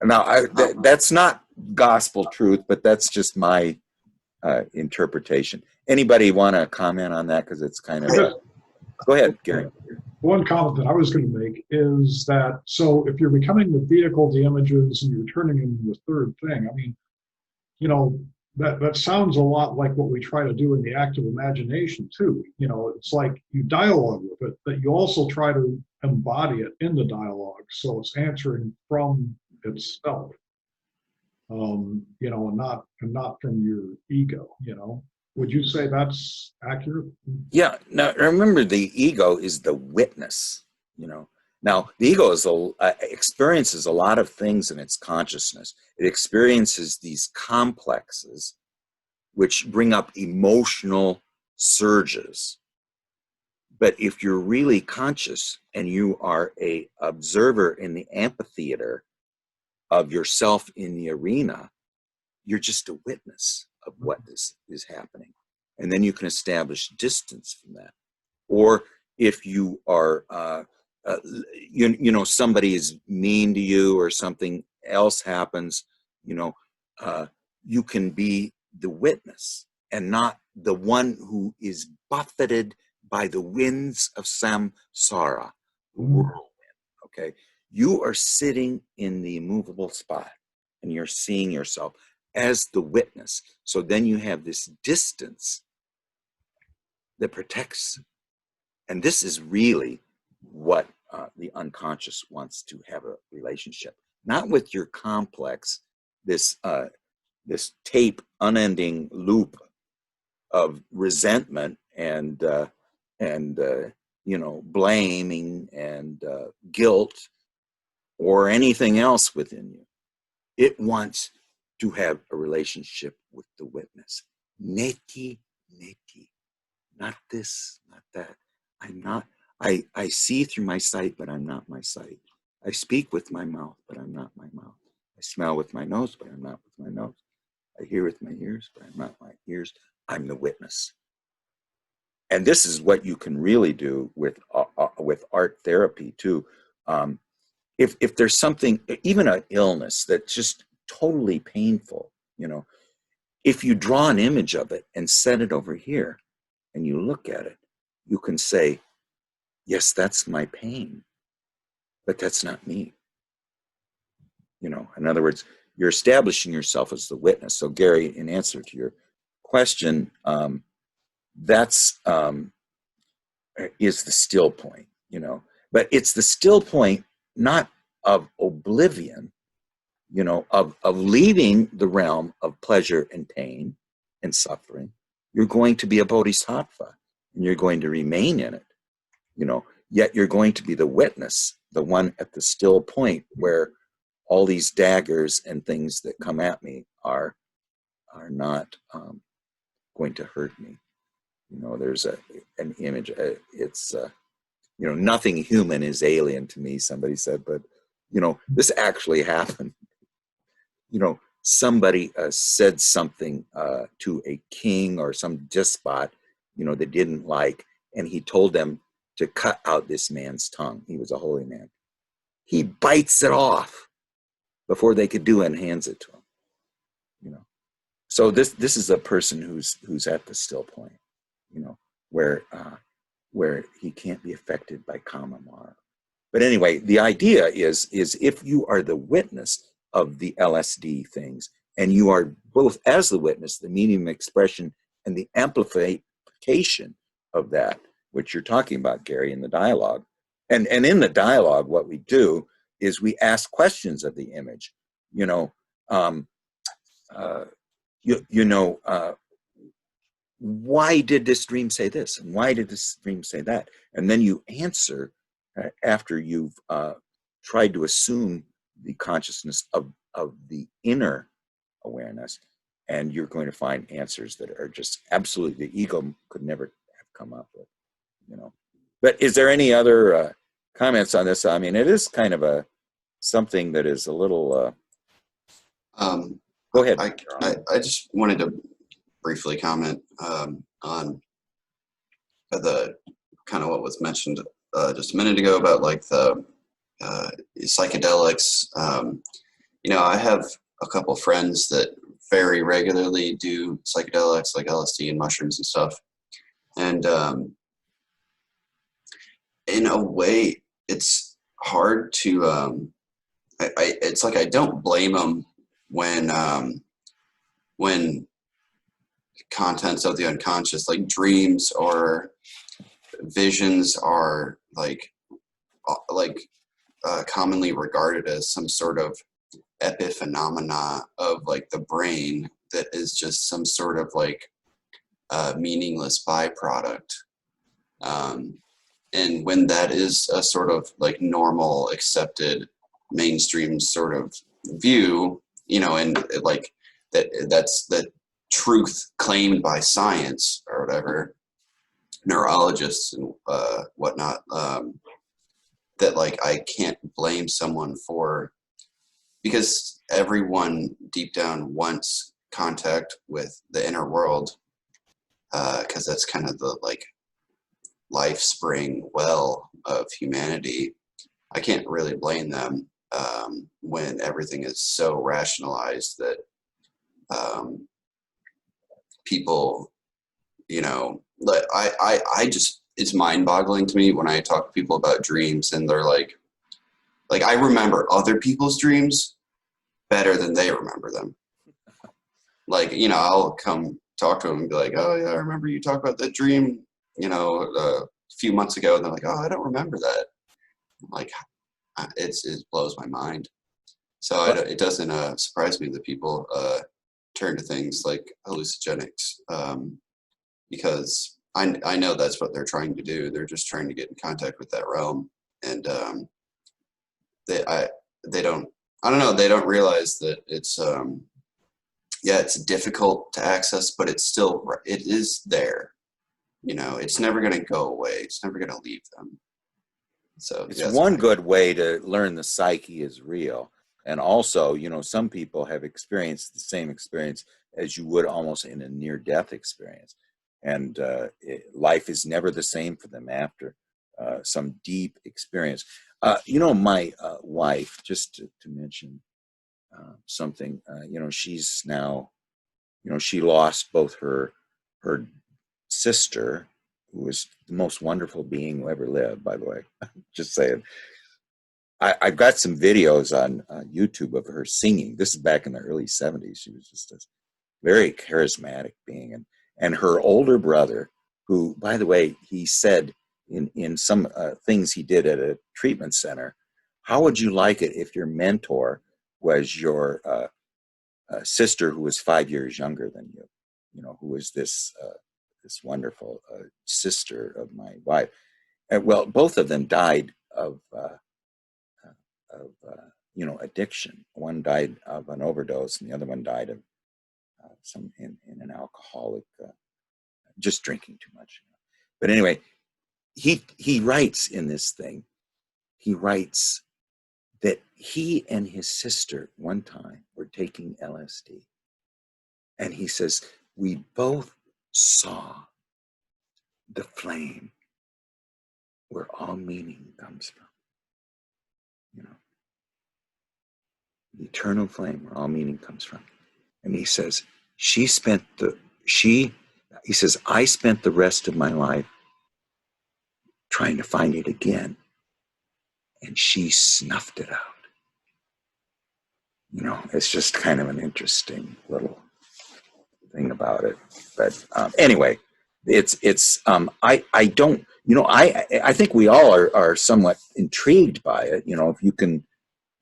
Now, that's not gospel truth, but that's just my interpretation. Anybody want to comment on that? Because it's kind of go ahead, Gary. One comment that I was going to make is that, so if you're becoming the vehicle, the images, and you're turning into the third thing, I mean, you know, that sounds a lot like what we try to do in the active imagination too. You know, it's like you dialogue with it, but you also try to embody it in the dialogue, so it's answering from itself. You know, and not from your ego. You know, would you say that's accurate? Yeah. Now remember, the ego is the witness. You know. Now, the ego experiences a lot of things in its consciousness. It experiences these complexes, which bring up emotional surges. But if you're really conscious and you are an observer in the amphitheater of yourself in the arena, you're just a witness of what is happening. And then you can establish distance from that. Or if you are you know, somebody is mean to you or something else happens, you know, you can be the witness and not the one who is buffeted by the winds of samsara, the whirlwind. Okay, you are sitting in the immovable spot and you're seeing yourself as the witness. So then you have this distance that protects. And this is really what the unconscious wants to have a relationship, not with your complex, this tape, unending loop of resentment and blaming and guilt or anything else within you. It wants to have a relationship with the witness. Neti, neti. Not this, not that. I'm not, I see through my sight, but I'm not my sight. I speak with my mouth, but I'm not my mouth. I smell with my nose, but I'm not with my nose. I hear with my ears, but I'm not my ears. I'm the witness. And this is what you can really do with art therapy too. If there's something, even an illness that's just totally painful, if you draw an image of it and set it over here and you look at it, you can say, yes, that's my pain, but that's not me. In other words, you're establishing yourself as the witness. So Gary, in answer to your question, that's is the still point, but it's the still point, not of oblivion, of leaving the realm of pleasure and pain and suffering. You're going to be a bodhisattva and you're going to remain in it, yet you're going to be the witness, the one at the still point where all these daggers and things that come at me are not going to hurt me. There's an image. It's nothing human is alien to me. Somebody said, but this actually happened. Somebody said something to a king or some despot, they didn't like, and he told them to cut out this man's tongue. He was a holy man. He bites it off before they could do it and hands it to him. So this is a person who's at the still point, where he can't be affected by kama mara. But anyway, the idea is if you are the witness of the LSD things, and you are both as the witness, the medium expression and the amplification of that, which you're talking about, Gary, in the dialogue. And in the dialogue, what we do is we ask questions of the image, why did this dream say this? And why did this dream say that? And then you answer after you've tried to assume the consciousness of the inner awareness, and you're going to find answers that are just absolutely, the ego could never have come up with, But is there any other comments on this? I mean, it is kind of something that is a little... Go ahead. I just wanted to briefly comment on the kind of what was mentioned just a minute ago about like the psychedelics. I have a couple friends that very regularly do psychedelics like LSD and mushrooms and stuff. And in a way, it's hard to, it's like I don't blame them when contents of the unconscious, like dreams or visions, are commonly regarded as some sort of epiphenomena of like the brain that is just some sort of like meaningless byproduct. And when that is a sort of like normal, accepted, mainstream sort of view, and like that's the truth claimed by science or whatever, neurologists and whatnot, that like I can't blame someone for, because everyone deep down wants contact with the inner world, because that's kind of the like life spring well of humanity. I can't really blame them when everything is so rationalized that people, like I just, it's mind-boggling to me when I talk to people about dreams and they're like I remember other people's dreams better than they remember them. Like, I'll come talk to them and be like, oh yeah, I remember you talked about that dream, a few months ago. And they're like, oh, I don't remember that. I'm like, it blows my mind. So it doesn't surprise me that people turn to things like hallucinogenics, because I know that's what they're trying to do. They're just trying to get in contact with that realm, and they don't, I don't know, they don't realize that it's yeah, it's difficult to access, but it's still, it is there. You know, it's never going to go away. It's never going to leave them. So It's yeah, one good way to learn the psyche is real. And also, you know, some people have experienced the same experience as you would almost in a near-death experience. And life is never the same for them after some deep experience. You know, my wife, just to mention something, you know, she's now, you know, she lost both her sister, who was the most wonderful being who ever lived, by the way, just saying. I've got some videos on YouTube of her singing. This is back in the early 70s. She was just a very charismatic being. And her older brother, who, by the way, he said in some things he did at a treatment center, how would you like it if your mentor was your sister who was 5 years younger than you? You know, who was this wonderful sister of my wife. Well, both of them died of you know, addiction. One died of an overdose, and the other one died of some in an alcoholic, just drinking too much. But anyway, he writes in this thing. He writes that he and his sister one time were taking LSD, and he says we both saw the flame where all meaning comes from. You know, the eternal flame where all meaning comes from. And he says, he says, I spent the rest of my life trying to find it again. And she snuffed it out. You know, it's just kind of an interesting little thing about it. But anyway, I don't, you know, I think we all are somewhat intrigued by it. You know, if you can,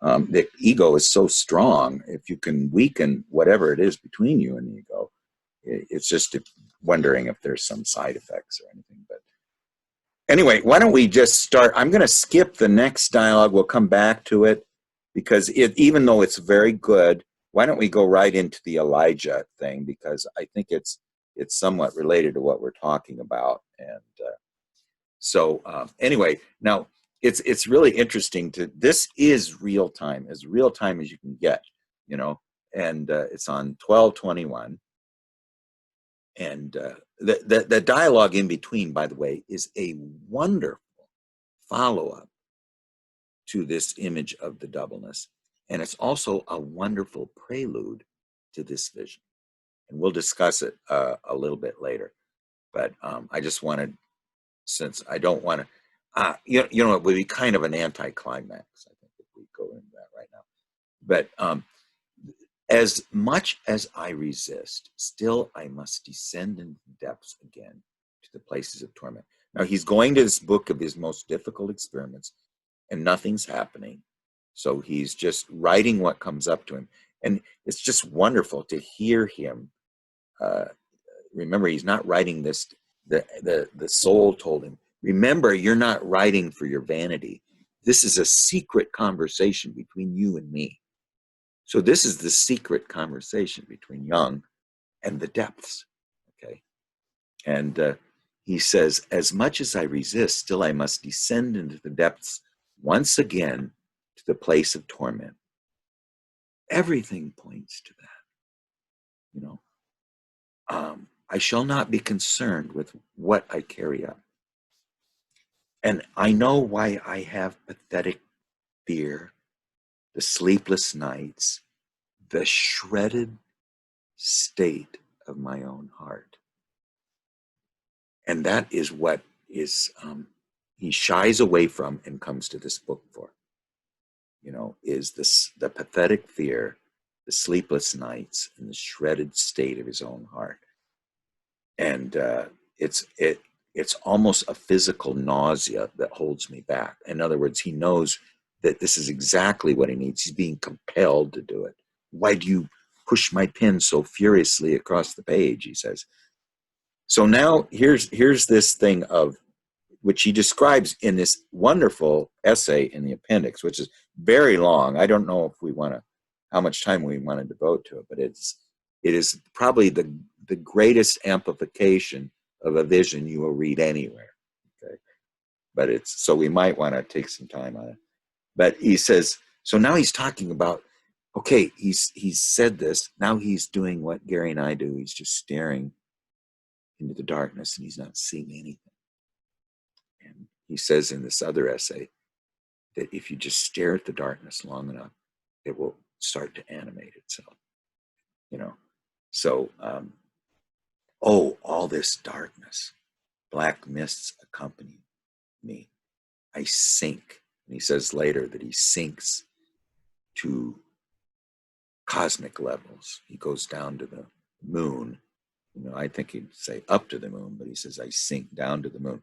the ego is so strong. If you can weaken whatever it is between you and the ego, it's just wondering if there's some side effects or anything. But anyway, why don't we just start? I'm going to skip the next dialogue. We'll come back to it because even though it's very good, why don't we go right into the Elijah thing, because I think it's somewhat related to what we're talking about. And so anyway, now it's really interesting this is real time, as real time as you can get, you know, and it's on 12/21. And the dialogue in between, by the way, is a wonderful follow-up to this image of the doubleness. And it's also a wonderful prelude to this vision. And we'll discuss it a little bit later. But I just wanted, since I don't want to, you know, it would be kind of an anticlimax, I think, if we go into that right now. But as much as I resist, still I must descend into the depths again to the places of torment. Now he's going to this book of his most difficult experiments, and nothing's happening. So he's just writing what comes up to him. And it's just wonderful to hear him. Remember, he's not writing this, the soul told him, remember, you're not writing for your vanity. This is a secret conversation between you and me. So this is the secret conversation between Jung and the depths, okay? And he says, as much as I resist, still I must descend into the depths once again to the place of torment. Everything points to that, you know. I shall not be concerned with what I carry up. And I know why I have pathetic fear, the sleepless nights, the shredded state of my own heart. And that is what is he shies away from and comes to this book for. You know, is this the pathetic fear, the sleepless nights, and the shredded state of his own heart. And it's almost a physical nausea that holds me back. In other words, he knows that this is exactly what he needs. He's being compelled to do it. Why do push my pen so furiously across the page, he says. So now here's this thing of, which he describes in this wonderful essay in the appendix, which is very long. I don't know if we want to, how much time we want to devote to it, but it is probably the greatest amplification of a vision you will read anywhere. Okay, but it's, so we might want to take some time on it. But he says, so now he's talking about, okay, he's said this. Now he's doing what Gary and I do. He's just staring into the darkness and he's not seeing anything. And he says in this other essay that if you just stare at the darkness long enough, it will start to animate itself. You know, so all this darkness, black mists accompany me. I sink. And he says later that he sinks to cosmic levels. He goes down to the moon. You know, I think he'd say up to the moon, but he says, I sink down to the moon.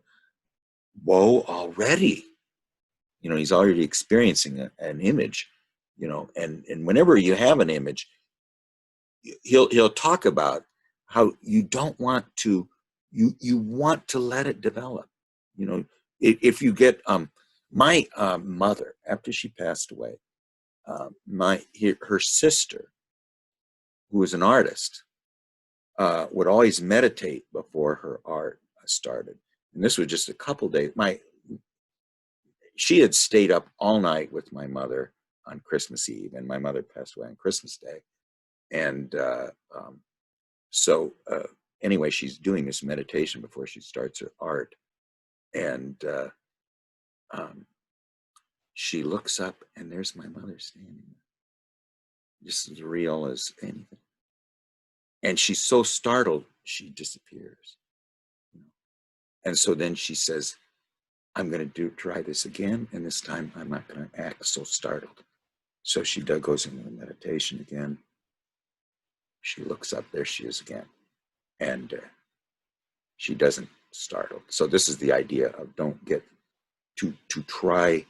Whoa, already. You know, he's already experiencing an image, you know, and whenever you have an image, he'll talk about how you don't want to, you want to let it develop. You know, if you get, my mother, after she passed away, her sister, who was an artist, would always meditate before her art started. And this was just a couple days. She had stayed up all night with my mother on Christmas Eve, and my mother passed away on Christmas Day. And anyway, she's doing this meditation before she starts her art. And she looks up, and there's my mother standing there, just as real as anything. And she's so startled, she disappears. And so then she says, I'm going to try this again, and this time I'm not going to act so startled. So she goes into the meditation again. She looks up, there she is again. And she doesn't startle. So this is the idea of don't get to try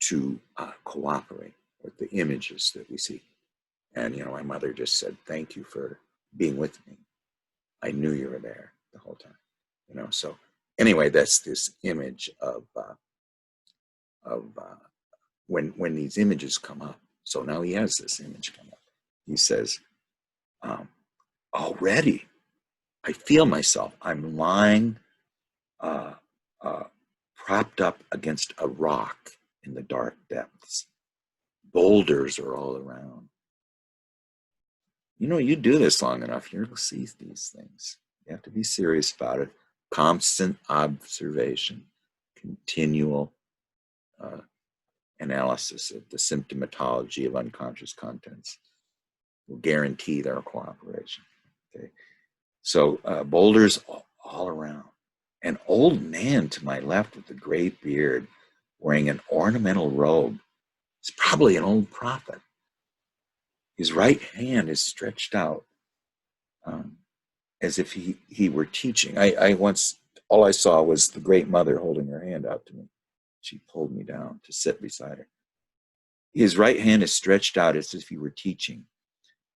to cooperate with the images that we see. And, you know, my mother just said, thank you for being with me. I knew you were there the whole time, you know. So anyway, that's this image of when these images come up. So now he has this image come up. He says, already I feel myself. I'm lying propped up against a rock in the dark depths. Boulders are all around. You know, you do this long enough, you'll see these things. You have to be serious about it. Constant observation, continual analysis of the symptomatology of unconscious contents will guarantee their cooperation. Okay, so boulders all around. An old man to my left with a gray beard, wearing an ornamental robe. He's probably an old prophet. His right hand is stretched out as if he were teaching. I once, all I saw was the Great Mother holding her hand out to me. She pulled me down to sit beside her. His right hand is stretched out as if he were teaching.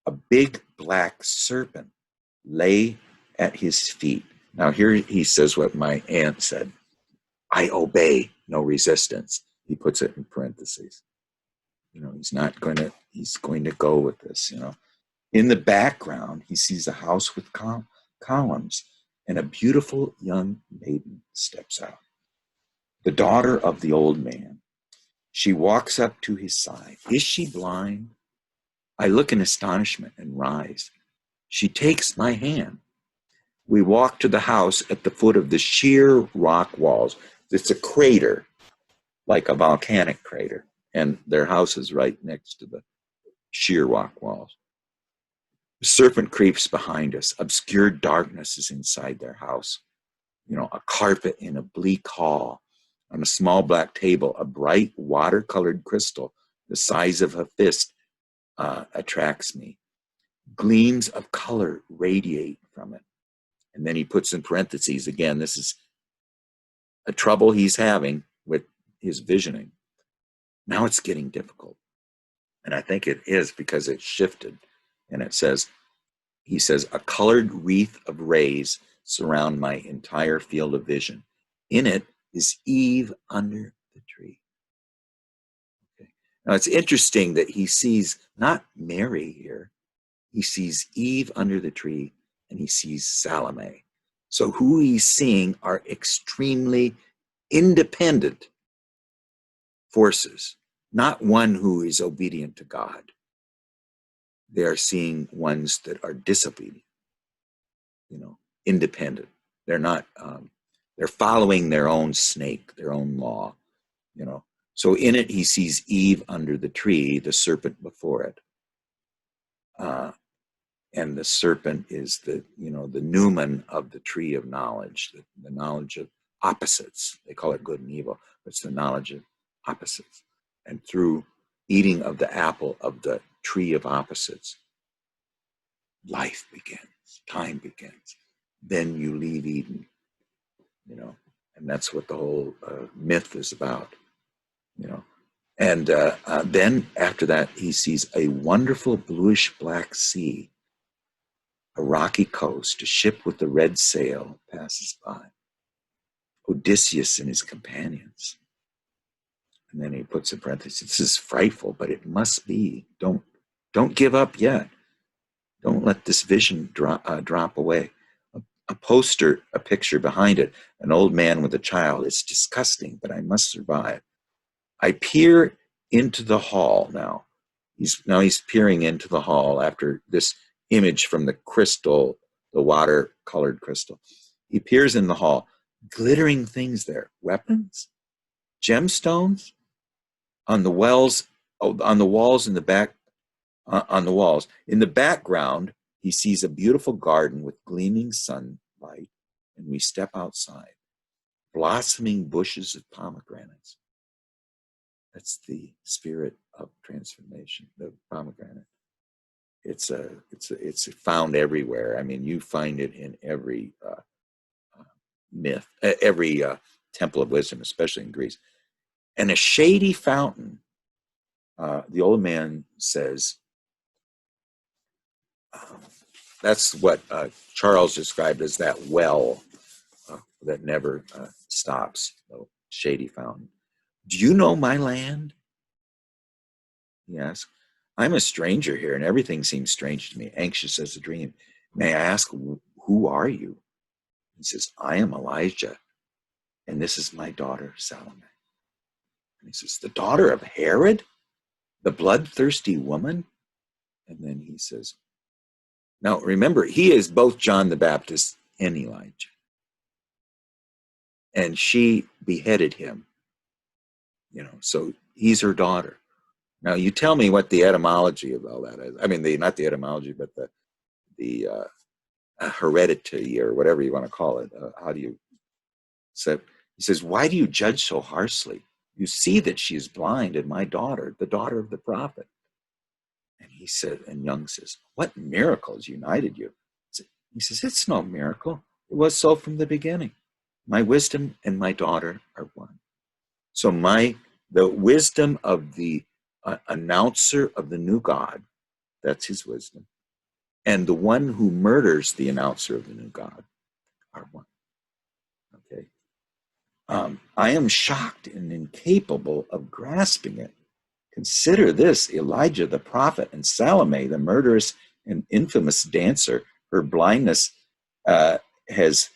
A big black serpent lay at his feet. Now here he says what my aunt said. I obey, no resistance. He puts it in parentheses. You know, he's going to go with this, you know. In the background, he sees a house with columns, and a beautiful young maiden steps out. The daughter of the old man. She walks up to his side. Is she blind? I look in astonishment and rise. She takes my hand. We walk to the house at the foot of the sheer rock walls. It's a crater, like a volcanic crater, and their house is right next to the sheer rock walls. The serpent creeps behind us. Obscure darkness is inside their house. You know, a carpet in a bleak hall. On a small black table, a bright watercolored crystal the size of a fist attracts me. Gleams of color radiate from it. And then he puts in parentheses, again, this is a trouble he's having with his visioning. Now it's getting difficult. And I think it is because it shifted And he says, a colored wreath of rays surround my entire field of vision. In it is Eve under the tree. Okay. Now it's interesting that he sees not Mary here. He sees Eve under the tree, and he sees Salome. So who he's seeing are extremely independent forces, not one who is obedient to God. They are seeing ones that are disobedient, independent. They're not, they're following their own snake, their own law, So in it, he sees Eve under the tree, the serpent before it. And the serpent is the Newman of the tree of knowledge, the knowledge of opposites. They call it good and evil, but it's the knowledge of opposites. And through eating of the apple of the tree of opposites, life begins, time begins. Then you leave Eden, and that's what the whole myth is about, And then after that, he sees a wonderful bluish black sea, a rocky coast, a ship with the red sail passes by. Odysseus and his companions. And then he puts in parentheses, this is frightful, but it must be. Don't give up yet. Don't let this vision drop away. A poster, a picture behind it, an old man with a child. It's disgusting, but I must survive. I peer into the hall now. He's peering into the hall after this image from the crystal, the water-colored crystal. He peers in the hall. Glittering things there. Weapons? Gemstones? On the walls in the back, on the walls. In the background, he sees a beautiful garden with gleaming sunlight, and we step outside. Blossoming bushes of pomegranates. That's the spirit of transformation, the pomegranate. It's found everywhere. I mean, you find it in every myth, every temple of wisdom, especially in Greece. And a shady fountain, the old man says, that's what Charles described as that well that never stops, shady fountain. Do you know my land? He asked. I'm a stranger here, and everything seems strange to me, anxious as a dream. May I ask, who are you? He says, I am Elijah, and this is my daughter, Salome. And he says, the daughter of Herod, the bloodthirsty woman? And then he says, now remember, he is both John the Baptist and Elijah. And she beheaded him, so he's her daughter. Now you tell me what the etymology of all that is. I mean, not the etymology, but the heredity or whatever you want to call it. How do you say? He says, why do you judge so harshly? You see that she is blind, and my daughter, the daughter of the prophet. And he said, and Young says, what miracles united you? He says, it's no miracle. It was so from the beginning. My wisdom and my daughter are one. So the wisdom of the announcer of the new God, that's his wisdom, and the one who murders the announcer of the new God are one. Okay. I am shocked and incapable of grasping it. Consider this, Elijah the prophet and Salome, the murderous and infamous dancer. Her blindness has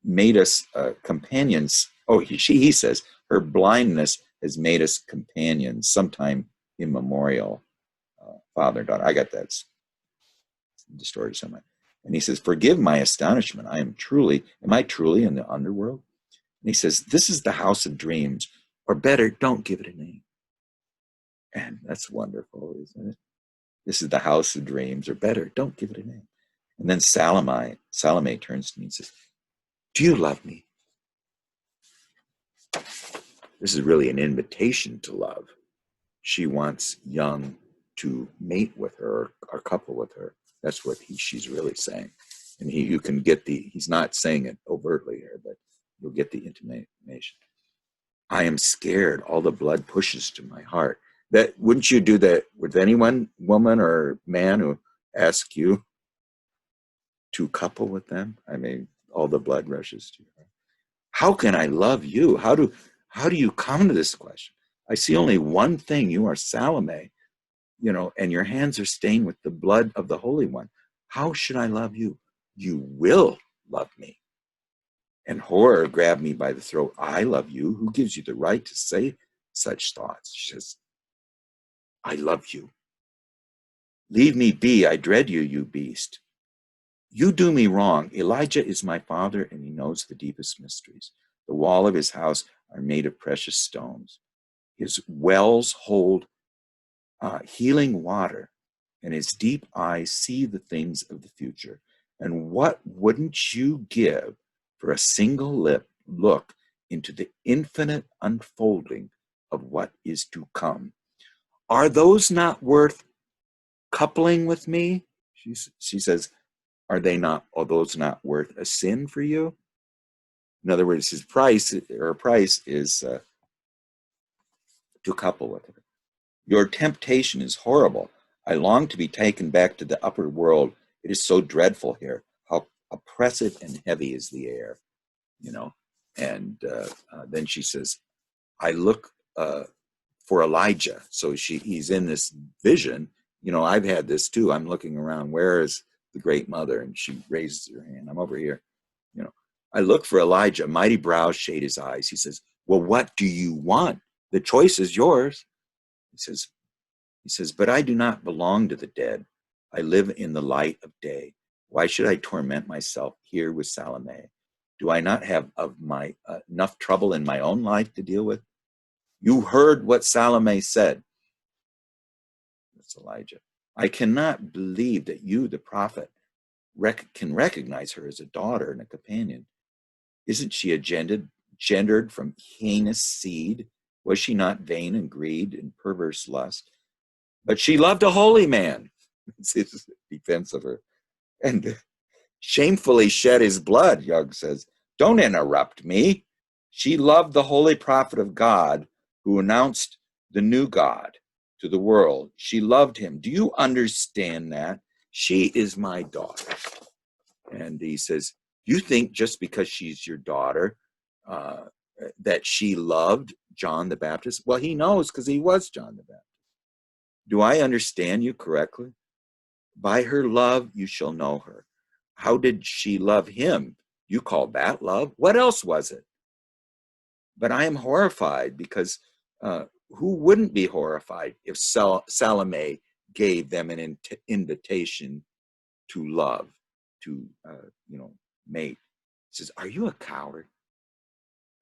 made us companions. Oh, he says, her blindness has made us companions sometime immemorial. Father and daughter. I got that distorted somewhat. And he says, forgive my astonishment. Am I truly in the underworld? And he says, this is the house of dreams, or better, don't give it a name. And that's wonderful, isn't it? This is the house of dreams, or better, don't give it a name. And then Salome turns to me and says, do you love me? This is really an invitation to love. She wants Young to mate with her or couple with her. That's what she's really saying. And you can get he's not saying it overtly here, but you'll get the intimation. I am scared. All the blood pushes to my heart. That wouldn't you do that with anyone, woman or man, who asks you to couple with them? I mean, all the blood rushes to you. How can I love you? How do you come to this question? I see only one thing. You are Salome, and your hands are stained with the blood of the Holy One. How should I love you? You will love me. And horror grabbed me by the throat. I love you. Who gives you the right to say such thoughts? She says, I love you. Leave me be. I dread you, you beast. You do me wrong. Elijah is my father, and he knows the deepest mysteries. The wall of his house are made of precious stones. His wells hold healing water, and his deep eyes see the things of the future. And what wouldn't you give for a single look into the infinite unfolding of what is to come? Are those not worth coupling with me? She says, are those not worth a sin for you? In other words, her price is to couple with her. Your temptation is horrible. I long to be taken back to the upper world. It is so dreadful here. How oppressive and heavy is the air, And then she says, I look for Elijah. So he's in this vision. I've had this too. I'm looking around. Where is the great mother? And she raises her hand. I'm over here. I look for Elijah. Mighty brows shade his eyes. He says, well, what do you want? The choice is yours. He says, but I do not belong to the dead. I live in the light of day. Why should I torment myself here with Salome? Do I not have enough trouble in my own life to deal with? You heard what Salome said. That's Elijah. I cannot believe that you, the prophet, can recognize her as a daughter and a companion. Isn't she gendered from heinous seed? Was she not vain and greed and perverse lust? But she loved a holy man. It's his defense of her. And shamefully shed his blood, Jung says. Don't interrupt me. She loved the holy prophet of God who announced the new God to the world. She loved him. Do you understand that? She is my daughter. And he says, you think just because she's your daughter that she loved John the Baptist? Well, he knows because he was John the Baptist. Do I understand you correctly? By her love, you shall know her. How did she love him? You call that love? What else was it? But I am horrified because who wouldn't be horrified if Salome gave them an invitation to love, to, mate? He says, are you a coward?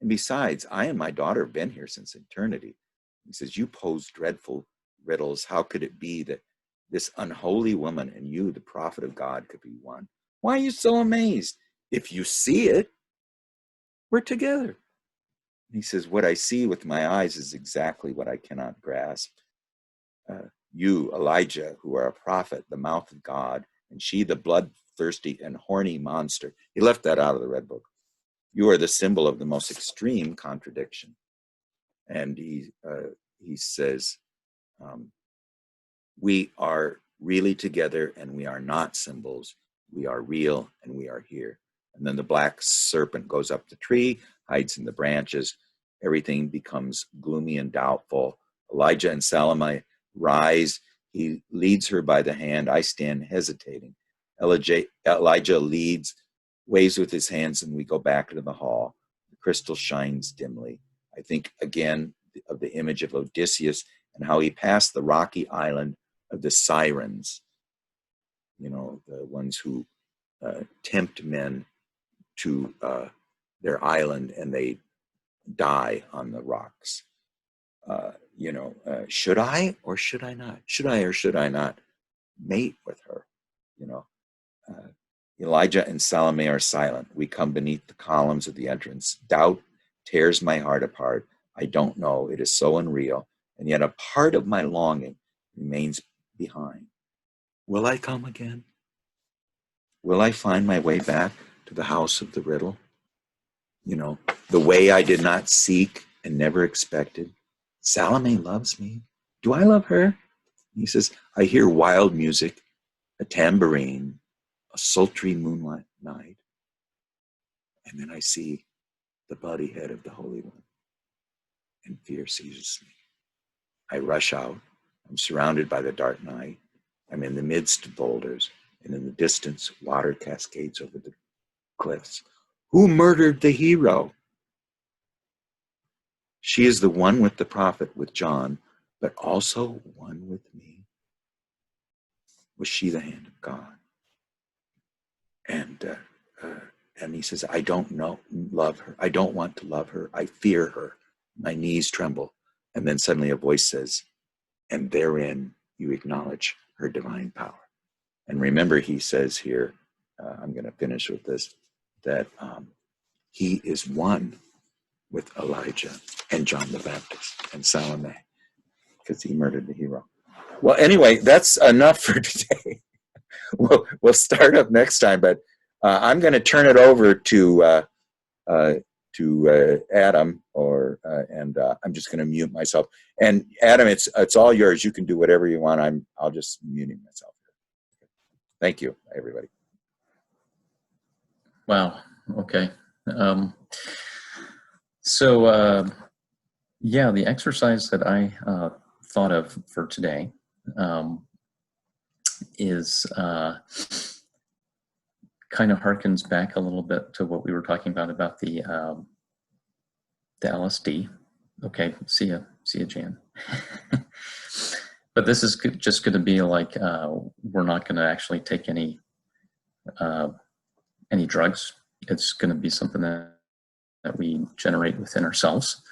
And besides, I and my daughter have been here since eternity. He says, you pose dreadful riddles. How could it be that this unholy woman and you, the prophet of God, could be one? Why are you so amazed? If you see it, we're together. And he says, what I see with my eyes is exactly what I cannot grasp. You, Elijah, who are a prophet, the mouth of God, and she, the bloodthirsty and horny monster. He left that out of the Red Book. You are the symbol of the most extreme contradiction. And he says, we are really together and we are not symbols. We are real and we are here. And then the black serpent goes up the tree, hides in the branches. Everything becomes gloomy and doubtful. Elijah and Salome rise. He leads her by the hand. I stand hesitating. Elijah leads, waves with his hands, and we go back to the hall. The crystal shines dimly. I think again of the image of Odysseus and how he passed the rocky island of the sirens, the ones who tempt men to their island and they die on the rocks. Should I or should I not? Should I or should I not mate with her? Elijah and Salome are silent. We come beneath the columns of the entrance. Doubt tears my heart apart. I don't know. It is so unreal. And yet a part of my longing remains behind. Will I come again? Will I find my way back to the house of the riddle? The way I did not seek and never expected. Salome loves me. Do I love her? He says, I hear wild music, a tambourine, a sultry moonlight night, and then I see the body head of the Holy One, and fear seizes me. I rush out. I'm surrounded by the dark night. I'm in the midst of boulders, and in the distance, water cascades over the cliffs. Who murdered the hero? She is the one with the prophet, with John, but also one with me. Was she the hand of God? And he says, I don't love her. I don't want to love her. I fear her. My knees tremble. And then suddenly a voice says, and therein you acknowledge her divine power. And remember, he says here, I'm going to finish with this, that he is one with Elijah and John the Baptist and Salome, because he murdered the hero. Well, anyway, that's enough for today. We'll start up next time, but I'm going to turn it over to Adam, and I'm just going to mute myself. And Adam, it's all yours. You can do whatever you want. I'll just muting myself. Thank you, everybody. Wow. Okay. So yeah, the exercise that I thought of for today is kind of harkens back a little bit to what we were talking about the LSD. Okay, see ya, Jan. But this is just going to be like we're not going to actually take any drugs. It's going to be something that we generate within ourselves.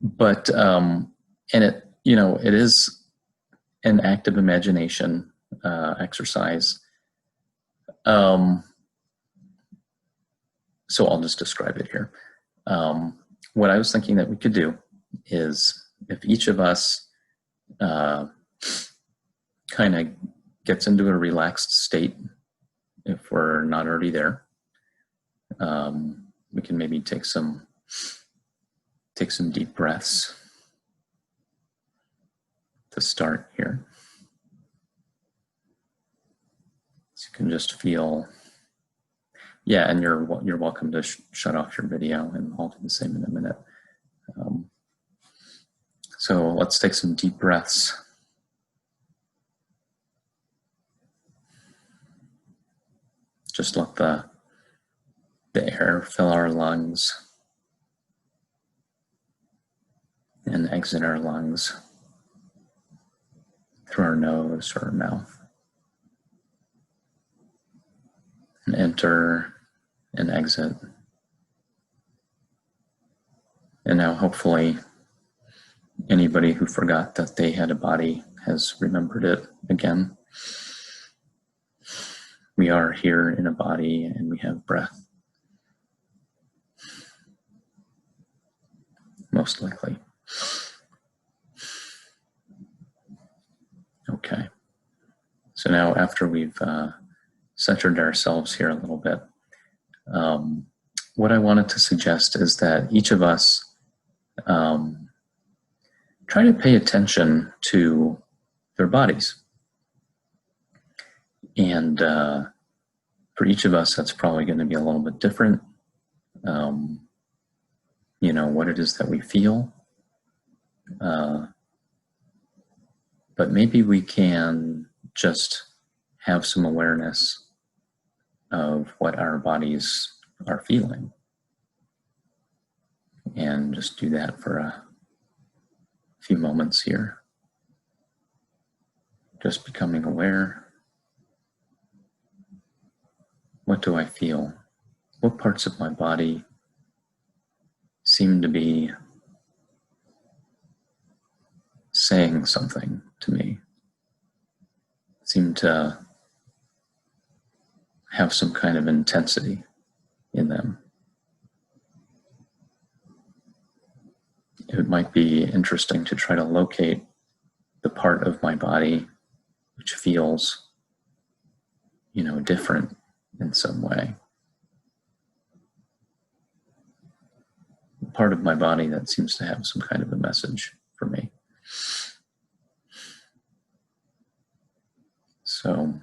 But and it, you know, it is an active imagination exercise. So I'll just describe it here. What I was thinking that we could do is, if each of us kind of gets into a relaxed state, if we're not already there, we can maybe take some deep breaths to start here. So you can just feel, yeah, and you're welcome to shut off your video, and I'll do the same in a minute. So let's take some deep breaths. Just let the air fill our lungs and exit our lungs through our nose or our mouth. And enter and exit. And now hopefully anybody who forgot that they had a body has remembered it again. We are here in a body and we have breath. Most likely. Okay. So now after we've centered ourselves here a little bit, what I wanted to suggest is that each of us try to pay attention to their bodies. And for each of us, that's probably going to be a little bit different. You know, what it is that we feel. But maybe we can just have some awareness of what our bodies are feeling. And just do that for a few moments here. Just becoming aware. What do I feel? What parts of my body seem to be saying something to me? Seem to have some kind of intensity in them. It might be interesting to try to locate the part of my body which feels, you know, different in some way. Part of my body that seems to have some kind of a message for me. So,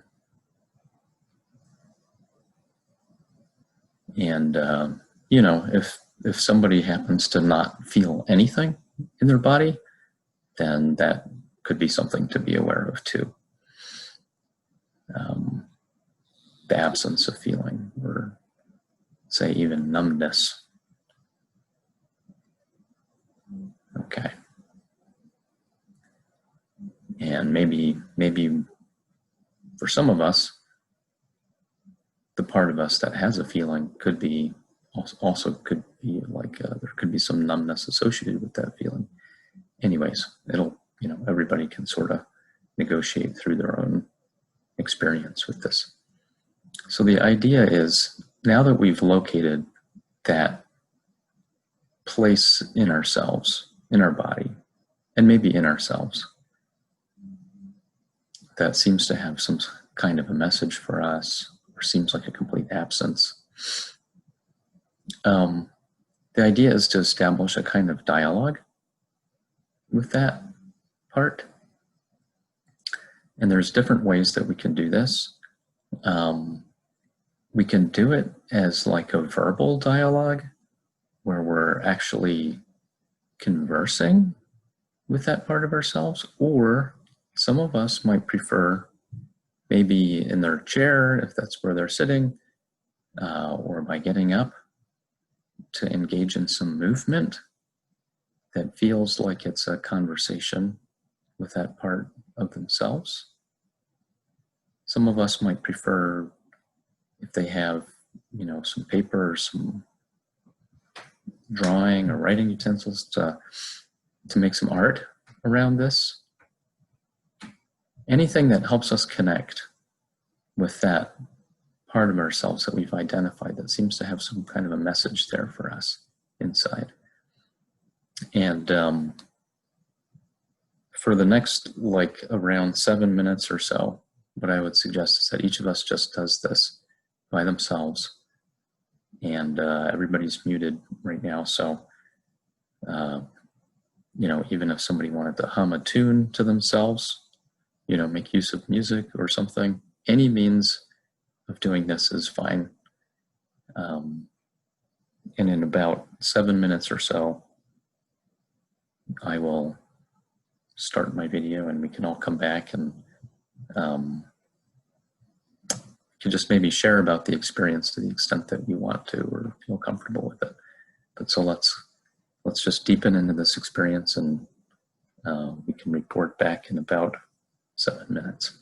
and you know, if somebody happens to not feel anything in their body, then that could be something to be aware of too. The absence of feeling, or say even numbness. Okay. And maybe for some of us, the part of us that has a feeling could be also could be like there could be some numbness associated with that feeling. Anyways, it'll, you know, everybody can sort of negotiate through their own experience with this. So the idea is, now that we've located that place in ourselves, in our body, and maybe in ourselves, that seems to have some kind of a message for us, or seems like a complete absence. The idea is to establish a kind of dialogue with that part. And there's different ways that we can do this. We can do it as like a verbal dialogue, where we're actually conversing with that part of ourselves, or some of us might prefer maybe in their chair, if that's where they're sitting, or by getting up, to engage in some movement that feels like it's a conversation with that part of themselves. Some of us might prefer, if they have, you know, some paper or some drawing or writing utensils, to make some art around this. Anything that helps us connect with that part of ourselves that we've identified that seems to have some kind of a message there for us inside. And for the next, like, around 7 minutes or so, what I would suggest is that each of us just does this by themselves. And everybody's muted right now, so you know, even if somebody wanted to hum a tune to themselves, you know, make use of music or something, any means of doing this is fine. And in about 7 minutes or so, I will start my video, and we can all come back and can just maybe share about the experience to the extent that you want to or feel comfortable with it. But so let's just deepen into this experience, and we can report back in about 7 minutes.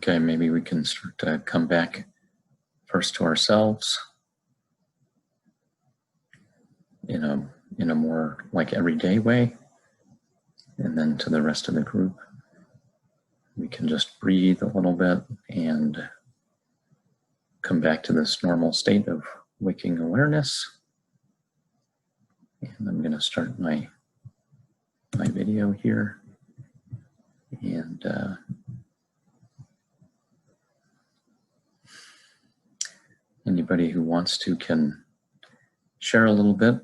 Okay, maybe we can start to come back first to ourselves in a more like everyday way, and then to the rest of the group. We can just breathe a little bit and come back to this normal state of waking awareness. And I'm going to start my video here. And anybody who wants to can share a little bit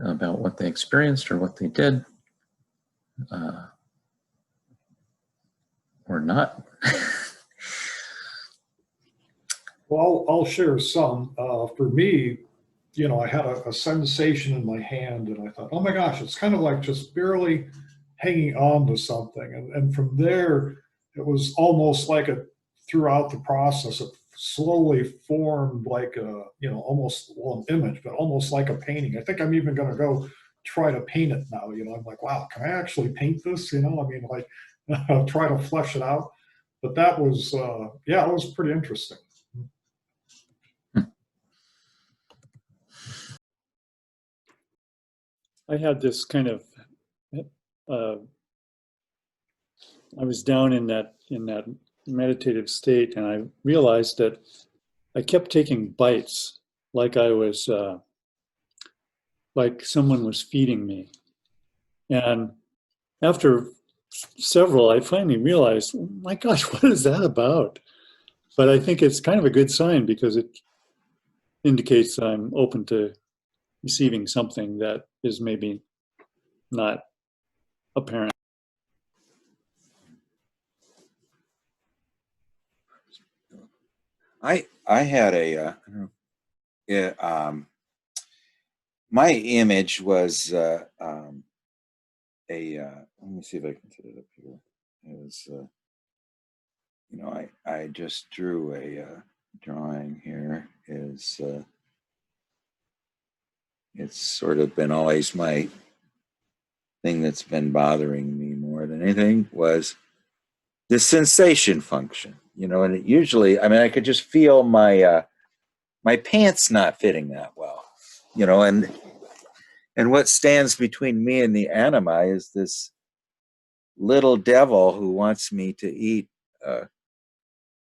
about what they experienced or what they did, or not. Well, I'll share some. For me, you know, I had a sensation in my hand, and I thought, oh my gosh, it's kind of like just barely hanging on to something. And from there, it was almost like throughout the process, it slowly formed like a, you know, almost, well, an image, but almost like a painting. I think I'm even going to go try to paint it now. You know, I'm like, wow, can I actually paint this? You know, I mean, like, try to flesh it out. But that was, yeah, it was pretty interesting. I had this kind of, I was down in that meditative state, and I realized that I kept taking bites, like I was, like someone was feeding me. And after several, I finally realized, oh my gosh, what is that about? But I think it's kind of a good sign, because it indicates I'm open to receiving something that is maybe not apparent. I had my image was let me see if I can set it up here. It was you know, I just drew a drawing here. It's sort of been always my thing that's been bothering me more than anything was the sensation function, you know. And it usually, I mean, I could just feel my my pants not fitting that well, you know. And what stands between me and the anima is this little devil who wants me to eat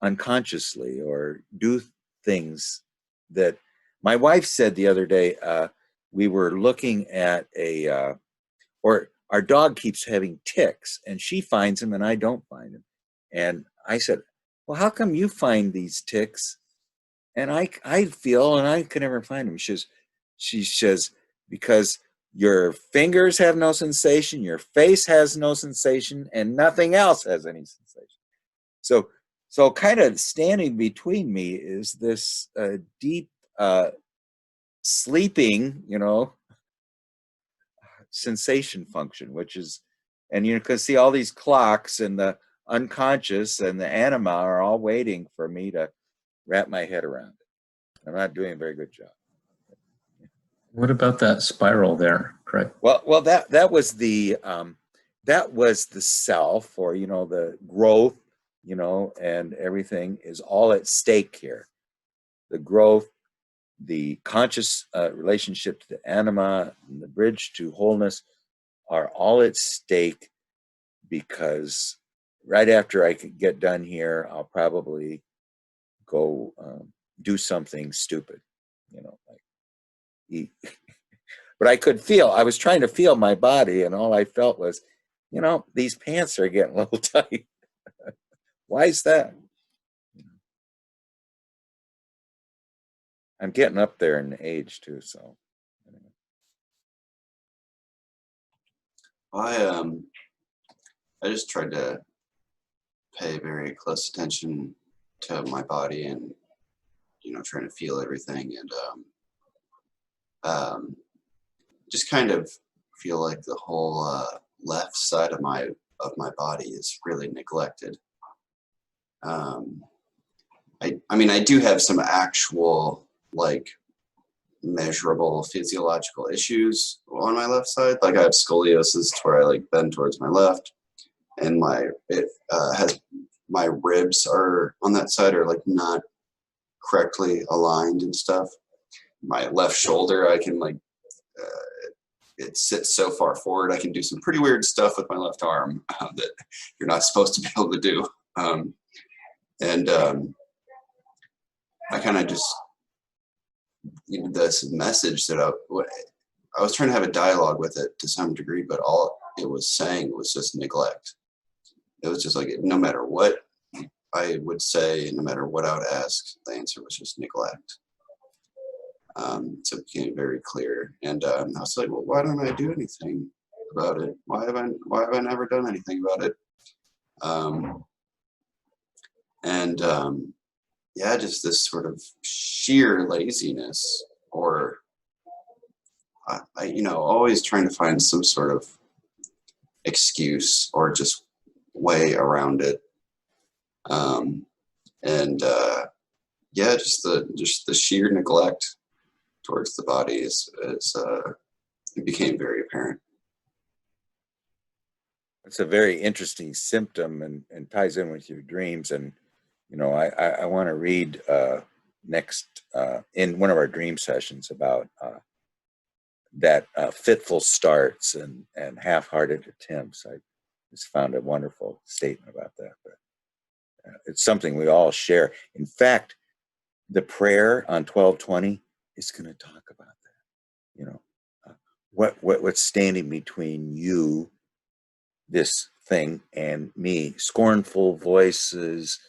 unconsciously or do things that my wife said the other day. We were looking at or our dog keeps having ticks, and she finds them and I don't find them. And I said, well, how come you find these ticks and I feel and I can never find them? She says, because your fingers have no sensation, your face has no sensation, and nothing else has any sensation. So kind of standing between me is this deep sleeping, you know, sensation function, which is, and you can see all these clocks and the unconscious and the anima are all waiting for me to wrap my head around it. I'm not doing a very good job. What about that spiral there, Craig? Well, that was the self, or, you know, the growth, you know, and everything is all at stake here. The growth, the conscious relationship to the anima, and the bridge to wholeness are all at stake, because right after I could get done here, I'll probably go do something stupid, you know, like eat. But I was trying to feel my body, and all I felt was, you know, these pants are getting a little tight. Why is that? I'm getting up there in age too, so. I just tried to pay very close attention to my body, and, you know, trying to feel everything, and just kind of feel like the whole left side of my body is really neglected. I mean, I do have some actual, like, measurable physiological issues on my left side. Like, I have scoliosis, to where I like bend towards my left, and it has my ribs are on that side are like not correctly aligned and stuff. My left shoulder, I can like, it sits so far forward. I can do some pretty weird stuff with my left arm that you're not supposed to be able to do. And I kind of just, this message that I was trying to have a dialogue with it to some degree, but all it was saying was just neglect. It was just like, no matter what I would say, no matter what I would ask, the answer was just neglect. So it became very clear. And I was like, well, why don't I do anything about it? Why have I never done anything about it? Yeah, just this sort of sheer laziness, or always trying to find some sort of excuse or just way around it. Yeah, just the sheer neglect towards the body it became very apparent. It's a very interesting symptom and ties in with your dreams. And, I want to read next in one of our dream sessions about that fitful starts and half-hearted attempts. I just found a wonderful statement about that. But it's something we all share. In fact, the prayer on 1220 is going to talk about that. What's standing between you, this thing, and me? Scornful voices,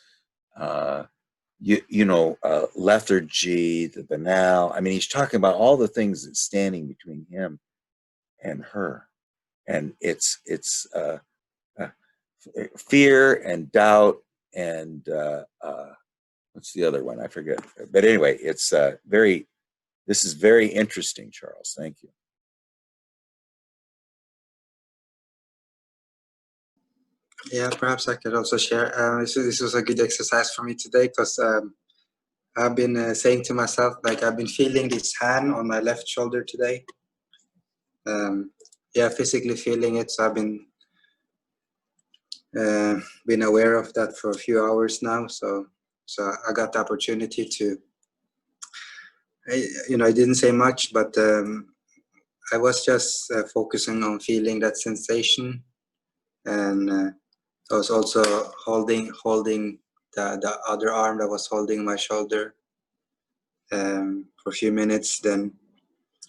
lethargy, the banal. I mean, he's talking about all the things that's standing between him and her, and it's fear and doubt and what's the other one? I forget. But anyway, it's this is very interesting, Charles. Thank you. Yeah, perhaps I could also share. This was a good exercise for me today because I've been saying to myself, like, I've been feeling this hand on my left shoulder today. Yeah, physically feeling it. So I've been aware of that for a few hours now. So I got the opportunity to, I didn't say much, but I was just focusing on feeling that sensation, and I was also holding the other arm that was holding my shoulder for a few minutes. Then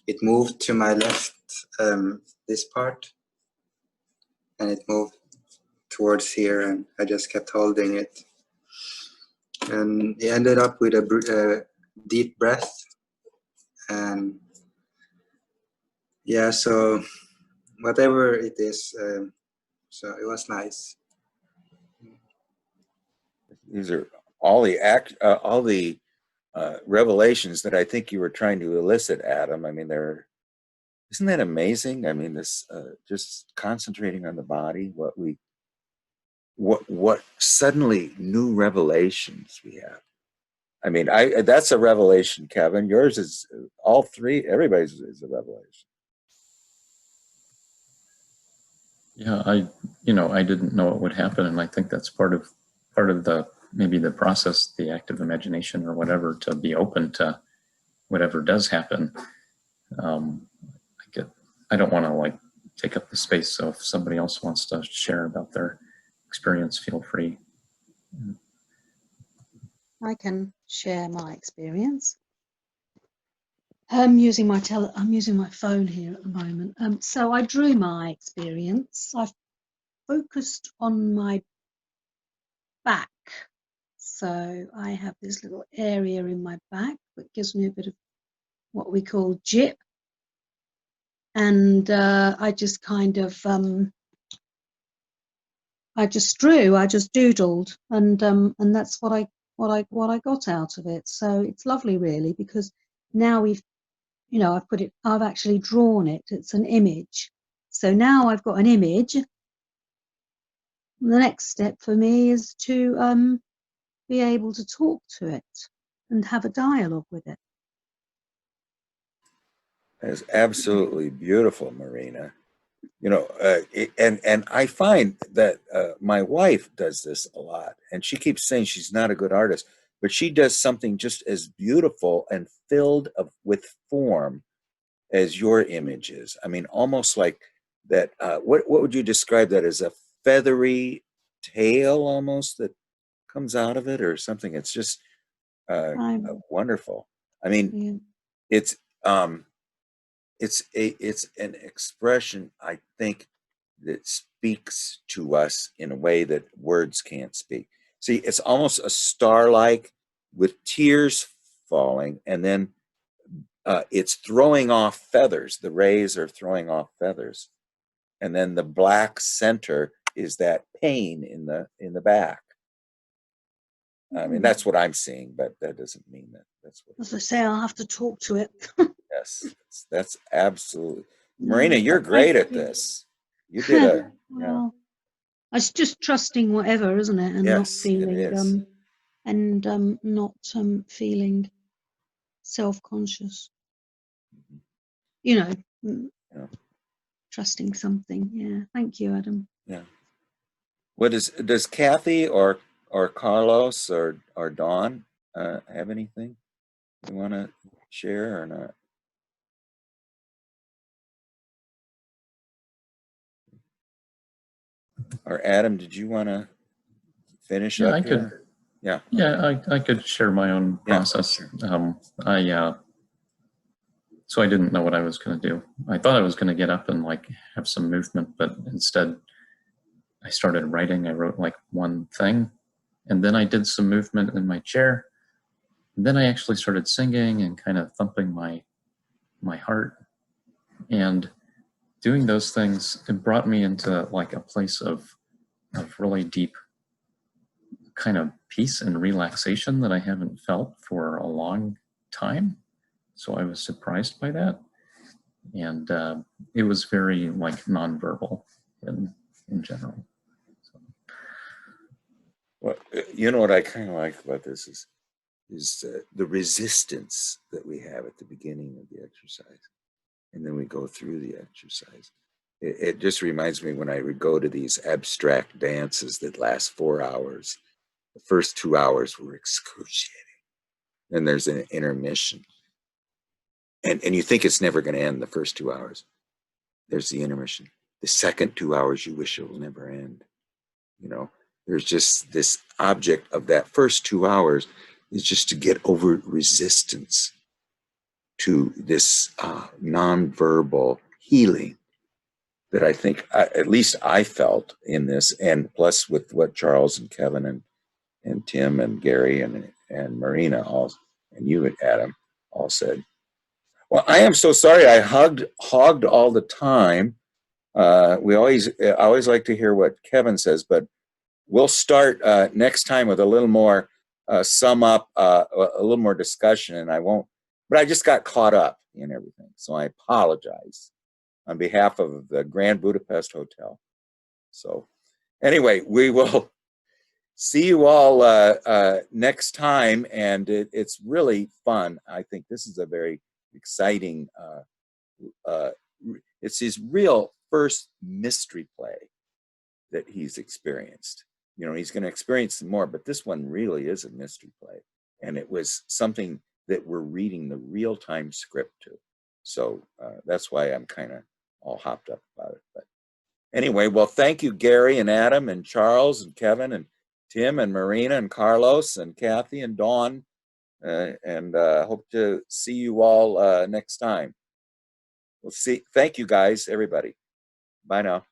it moved to my left, this part, and it moved towards here, and I just kept holding it. And it ended up with a deep breath. And yeah, so whatever it is, so it was nice. These are all the revelations that I think you were trying to elicit, Adam. I mean, isn't that amazing? I mean, this just concentrating on the body, what suddenly new revelations we have. I mean, that's a revelation, Kevin. Yours is all three. Everybody's is a revelation. Yeah, I didn't know it would happen, and I think that's part of the maybe the process, the active imagination or whatever, to be open to whatever does happen. I don't want to like take up the space, so if somebody else wants to share about their experience, feel free. I can share my experience. I'm using my phone here at the moment. So I drew my experience. I've focused on my back. So I have this little area in my back that gives me a bit of what we call jip. And I just kind of, I just doodled, and that's what I got out of it. So it's lovely, really, because now I've actually drawn it. It's an image. So now I've got an image. The next step for me is to be able to talk to it and have a dialogue with it. It's absolutely beautiful, Marina. and I find that my wife does this a lot, and she keeps saying she's not a good artist, but she does something just as beautiful and filled with form as your image is. I mean, almost like that. What would you describe that as? A feathery tail, almost, that comes out of it, or something? It's just wonderful. I mean, Yeah. it's it's an expression, I think, that speaks to us in a way that words can't speak. See, it's almost a star-like with tears falling, and then it's throwing off feathers. The rays are throwing off feathers, and then the black center is that pain in the back. I mean, that's what I'm seeing, but that doesn't mean that that's what. As I say, I'll have to talk to it. Yes, that's absolutely. Marina, you're But great thank at you. this. You did a Well, it's just trusting whatever, isn't it? And not yes, it feeling is. not feeling self-conscious. Mhm. You know, Yeah, trusting something. Yeah. Thank you, Adam. yeah. What does Kathy or Carlos or Dawn have anything you want to share or not? Or Adam, did you want to finish Yeah, up I here? could. Yeah. Yeah, I could share my own Yeah, process. sure. So I didn't know what I was going to do. I thought I was going to get up and like have some movement, but instead I started writing. I wrote like one thing, and then I did some movement in my chair. And then I actually started singing and kind of thumping my heart. And doing those things, it brought me into like a place of really deep kind of peace and relaxation that I haven't felt for a long time. So I was surprised by that. And it was very like nonverbal in general. So. Well, you know what I kind of like about this is the resistance that we have at the beginning of the exercise, and then we go through the exercise. It just reminds me when I would go to these abstract dances that last 4 hours. The first 2 hours were excruciating. Then there's an intermission. And you think it's never going to end the first 2 hours. There's the intermission. The second 2 hours, you wish it will never end. You know, there's just this object of that first 2 hours is just to get over resistance to this nonverbal healing that I think, at least I felt in this, and plus with what Charles and Kevin and Tim and Gary and Marina all, and you and Adam all said. Well, I am so sorry I hogged all the time. I always like to hear what Kevin says, but we'll start next time with a little more sum up, a little more discussion, and I won't. But I just got caught up in everything, so I apologize on behalf of the Grand Budapest Hotel. So, anyway, we will see you all next time, and it's really fun. I think this is a very exciting. It's his real first mystery play that he's experienced. You know, he's going to experience some more, but this one really is a mystery play. And it was something that we're reading the real-time script to. So that's why I'm kind of all hopped up about it. But anyway, well, thank you, Gary and Adam and Charles and Kevin and Tim and Marina and Carlos and Kathy and Dawn. And hope to see you all next time. We'll see. Thank you, guys, everybody. Bye now.